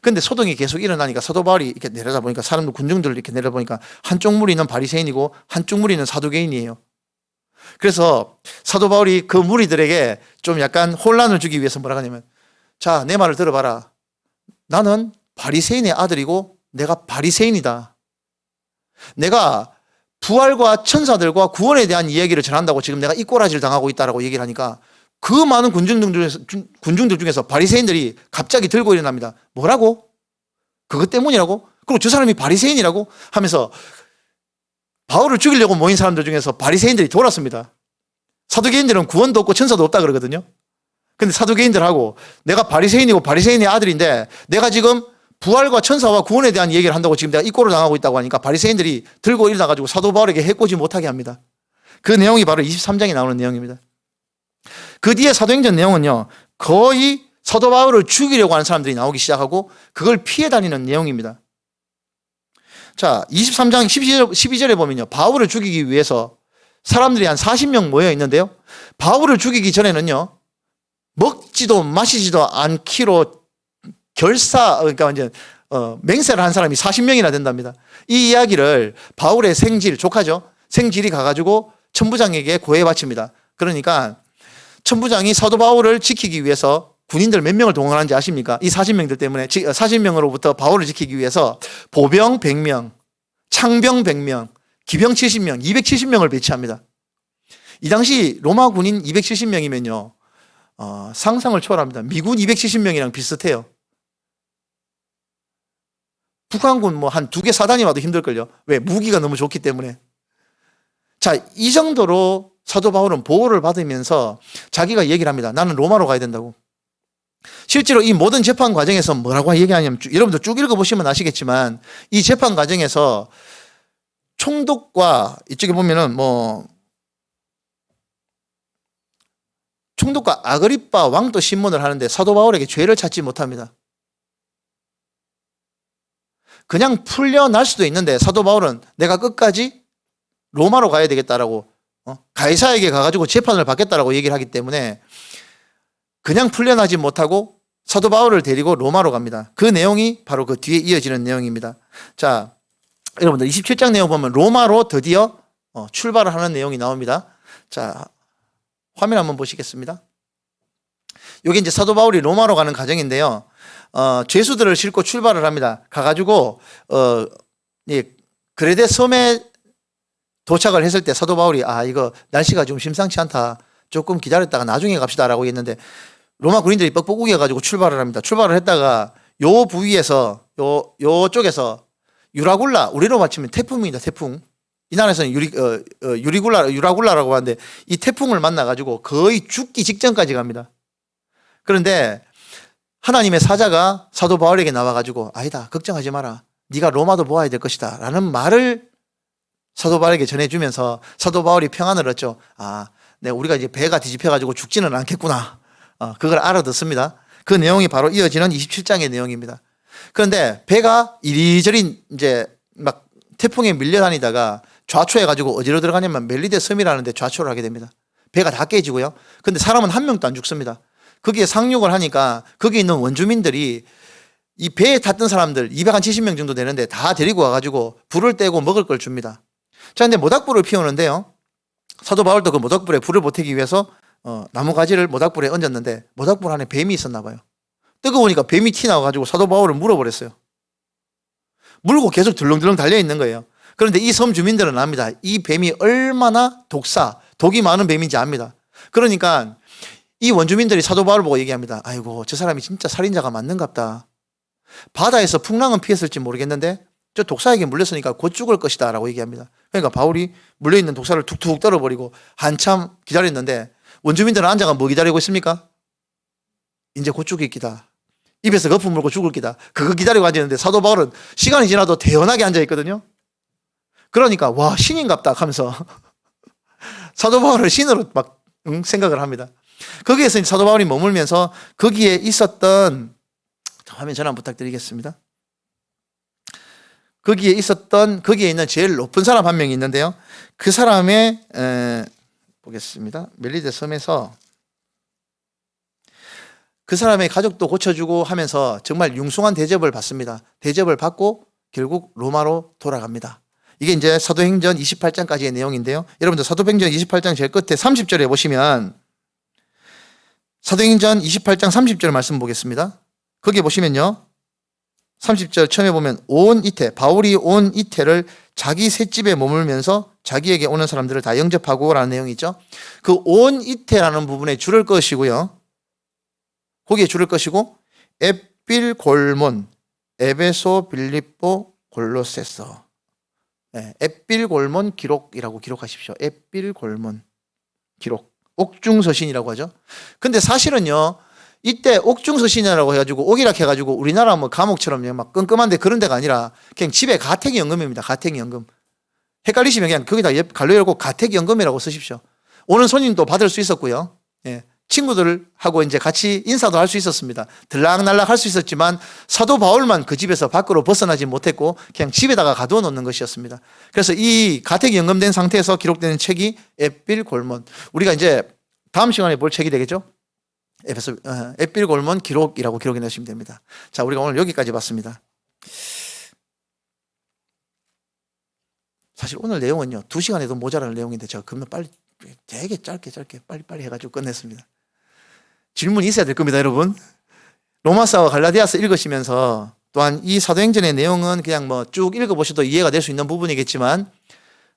근데 소동이 계속 일어나니까 사도 바울이 이렇게 내려다보니까 사람들 군중들 이렇게 내려보니까 한쪽 무리는 바리새인이고 한쪽 무리는 사두개인이에요. 그래서 사도 바울이 그 무리들에게 좀 약간 혼란을 주기 위해서 뭐라 하냐면, 자, 내 말을 들어봐라. 나는 바리새인의 아들이고 내가 바리새인이다. 내가 부활과 천사들과 구원에 대한 이야기를 전한다고 지금 내가 이 꼬라지를 당하고 있다라고 얘기를 하니까 그 많은 군중들 중에서 바리새인들이 갑자기 들고 일어납니다. 뭐라고? 그것 때문이라고? 그리고 저 사람이 바리새인이라고? 하면서 바울을 죽이려고 모인 사람들 중에서 바리새인들이 돌았습니다. 사두개인들은 구원도 없고 천사도 없다 그러거든요. 근데 사두개인들하고 내가 바리새인이고 바리새인의 아들인데 내가 지금 부활과 천사와 구원에 대한 얘기를 한다고 지금 내가 이 꼴을 당하고 있다고 하니까 바리새인들이 들고 일어나가지고 사도 바울에게 해코지 못하게 합니다. 그 내용이 바로 23장에 나오는 내용입니다. 그 뒤에 사도행전 내용은요, 거의 사도 바울을 죽이려고 하는 사람들이 나오기 시작하고 그걸 피해 다니는 내용입니다. 자, 23장 12절에 보면요, 바울을 죽이기 위해서 사람들이 한 40명 모여 있는데요, 바울을 죽이기 전에는요, 먹지도 마시지도 않기로 그러니까 이제 맹세를 한 사람이 40명이나 된답니다. 이 이야기를 바울의 생질, 조카죠, 생질이 가가지고 천부장에게 고해 바칩니다. 그러니까 천부장이 사도 바울을 지키기 위해서 군인들 몇 명을 동원하는지 아십니까? 이 40명들 때문에 40명으로부터 바울을 지키기 위해서 보병 100명, 창병 100명, 기병 70명, 270명을 배치합니다. 이 당시 로마 군인 270명이면요, 상상을 초월합니다. 미군 270명이랑 비슷해요. 북한군 뭐 한 2개 사단이 와도 힘들걸요. 왜? 무기가 너무 좋기 때문에. 자, 이 정도로 사도 바울은 보호를 받으면서 자기가 얘기를 합니다. 나는 로마로 가야 된다고. 실제로 이 모든 재판 과정에서 뭐라고 얘기하냐면, 여러분들 쭉 읽어보시면 아시겠지만 이 재판 과정에서 총독과 이쪽에 보면은 뭐 총독과 아그리빠 왕도 신문을 하는데 사도 바울에게 죄를 찾지 못합니다. 그냥 풀려날 수도 있는데 사도 바울은 내가 끝까지 로마로 가야 되겠다라고, 가이사에게 가가지고 재판을 받겠다라고 얘기를 하기 때문에 그냥 풀려나지 못하고 사도 바울을 데리고 로마로 갑니다. 그 내용이 바로 그 뒤에 이어지는 내용입니다. 자, 여러분들 27장 내용 보면 로마로 드디어 출발을 하는 내용이 나옵니다. 자, 화면 한번 보시겠습니다. 이게 이제 사도 바울이 로마로 가는 과정인데요. 죄수들을 싣고 출발을 합니다. 가가지고 그레데 섬에 도착을 했을 때 사도 바울이 이거 날씨가 좀 심상치 않다, 조금 기다렸다가 나중에 갑시다라고 했는데 로마 군인들이 뻑뻑 우겨가지고 출발을 합니다. 출발을 했다가 요 부위에서 요쪽에서 유라굴라, 우리로 맞추면 태풍입니다. 태풍. 이 나라에서는 유라굴라라고 하는데 이 태풍을 만나가지고 거의 죽기 직전까지 갑니다. 그런데 하나님의 사자가 사도 바울에게 나와가지고 아니다, 걱정하지 마라, 네가 로마도 보아야 될 것이다 라는 말을 사도 바울에게 전해주면서 사도 바울이 평안을 얻죠. 우리가 이제 배가 뒤집혀가지고 죽지는 않겠구나, 그걸 알아듣습니다. 그 내용이 바로 이어지는 27장의 내용입니다. 그런데 배가 이리저리 이제 막 태풍에 밀려다니다가 좌초해가지고 어디로 들어가냐면 멜리데 섬이라는 데 좌초를 하게 됩니다. 배가 다 깨지고요. 근데 사람은 한 명도 안 죽습니다. 거기에 상륙을 하니까 거기 있는 원주민들이 이 배에 탔던 사람들 270명 정도 되는데 다 데리고 와가지고 불을 떼고 먹을 걸 줍니다. 자, 근데 모닥불을 피우는데요, 사도 바울도 그 모닥불에 불을 보태기 위해서 나무 가지를 모닥불에 얹었는데 모닥불 안에 뱀이 있었나 봐요. 뜨거우니까 뱀이 튀어나와가지고 사도 바울을 물어버렸어요. 물고 계속 들렁들렁 달려있는 거예요. 그런데 이 섬 주민들은 압니다. 이 뱀이 얼마나 독이 많은 뱀인지 압니다. 그러니까 이 원주민들이 사도 바울을 보고 얘기합니다. 아이고, 저 사람이 진짜 살인자가 맞는갑다. 바다에서 풍랑은 피했을지 모르겠는데 저 독사에게 물렸으니까 곧 죽을 것이다 라고 얘기합니다. 그러니까 바울이 물려있는 독사를 툭툭 떨어버리고 한참 기다렸는데 원주민들은 앉아가 뭐 기다리고 있습니까? 이제 곧 죽을 기다, 입에서 거품 물고 죽을 기다, 그거 기다리고 앉아있는데 사도 바울은 시간이 지나도 대연하게 앉아있거든요. 그러니까 와, 신인갑다 하면서 사도 바울을 신으로 막 생각을 합니다. 거기에서 사도 바울이 머물면서 거기에 있었던, 화면 전환 부탁드리겠습니다. 거기에 있는 제일 높은 사람 한 명이 있는데요. 그 사람의 보겠습니다. 멜리데 섬에서 그 사람의 가족도 고쳐주고 하면서 정말 융숭한 대접을 받습니다. 대접을 받고 결국 로마로 돌아갑니다. 이게 이제 사도행전 28장까지의 내용인데요. 여러분들 사도행전 28장 제일 끝에 30절에 보시면 사도행전 28장 30절 말씀 보겠습니다. 거기에 보시면요. 30절 처음에 보면 바울이 온 이태를 자기 셋집에 머물면서 자기에게 오는 사람들을 다 영접하고 라는 내용이 있죠. 그 온 이태라는 부분에 줄을 것이고요. 거기에 줄을 것이고 에필골몬, 에베소, 빌립보, 골로새서. 에필골몬 기록이라고 기록하십시오. 에필골몬 기록. 옥중서신이라고 하죠. 근데 사실은요. 이때 옥중서신이라고 해가지고 옥이라 해가지고 우리나라 뭐 감옥처럼 막 끔끔한데 그런 데가 아니라 그냥 집에 가택연금입니다. 가택연금. 헷갈리시면 그냥 거기다 갈로 열고 가택연금이라고 쓰십시오. 오는 손님도 받을 수 있었고요. 예. 친구들하고 이제 같이 인사도 할 수 있었습니다. 들락날락 할 수 있었지만 사도 바울만 그 집에서 밖으로 벗어나지 못했고 그냥 집에다가 가두어 놓는 것이었습니다. 그래서 이 가택연금된 상태에서 기록되는 책이 에필골몬. 우리가 이제 다음 시간에 볼 책이 되겠죠? 에필골몬 기록이라고 기록해 놓으시면 됩니다. 자, 우리가 오늘 여기까지 봤습니다. 사실 오늘 내용은요 2시간에도 모자랄 내용인데 제가 그러면 빨리 되게 짧게 빨리 해가지고 끝냈습니다. 질문이 있어야 될 겁니다, 여러분. 로마서와 갈라디아서 읽으시면서 또한 이 사도행전의 내용은 그냥 뭐 쭉 읽어보셔도 이해가 될 수 있는 부분이겠지만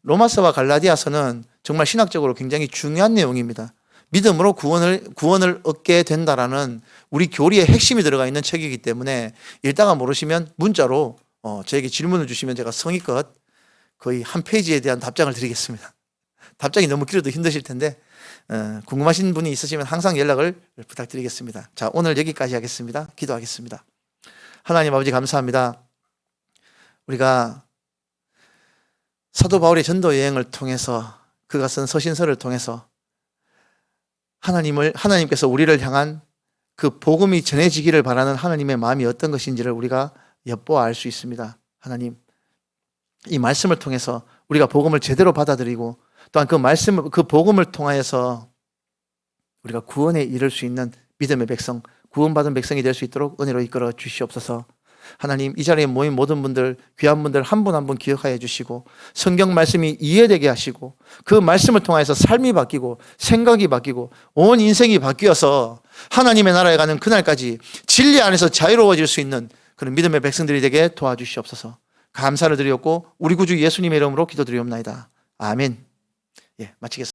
로마서와 갈라디아서는 정말 신학적으로 굉장히 중요한 내용입니다. 믿음으로 구원을 얻게 된다라는 우리 교리의 핵심이 들어가 있는 책이기 때문에 읽다가 모르시면 문자로 저에게 질문을 주시면 제가 성의껏 거의 한 페이지에 대한 답장을 드리겠습니다. 답장이 너무 길어도 힘드실 텐데 궁금하신 분이 있으시면 항상 연락을 부탁드리겠습니다. 자, 오늘 여기까지 하겠습니다. 기도하겠습니다. 하나님 아버지 감사합니다. 우리가 사도 바울의 전도 여행을 통해서 그가 쓴 서신서를 통해서 하나님께서 우리를 향한 그 복음이 전해지기를 바라는 하나님의 마음이 어떤 것인지를 우리가 엿보아 알 수 있습니다. 하나님, 이 말씀을 통해서 우리가 복음을 제대로 받아들이고 또한 그 복음을 통하여서 우리가 구원에 이를 수 있는 믿음의 백성, 구원받은 백성이 될 수 있도록 은혜로 이끌어 주시옵소서. 하나님, 이 자리에 모인 모든 분들, 귀한 분들 한 분 한 분 기억하여 주시고 성경 말씀이 이해되게 하시고 그 말씀을 통해서 삶이 바뀌고 생각이 바뀌고 온 인생이 바뀌어서 하나님의 나라에 가는 그날까지 진리 안에서 자유로워질 수 있는 그런 믿음의 백성들이 되게 도와주시옵소서. 감사를 드리옵고 우리 구주 예수님의 이름으로 기도드리옵나이다. 아멘. 예, 마치겠습니다.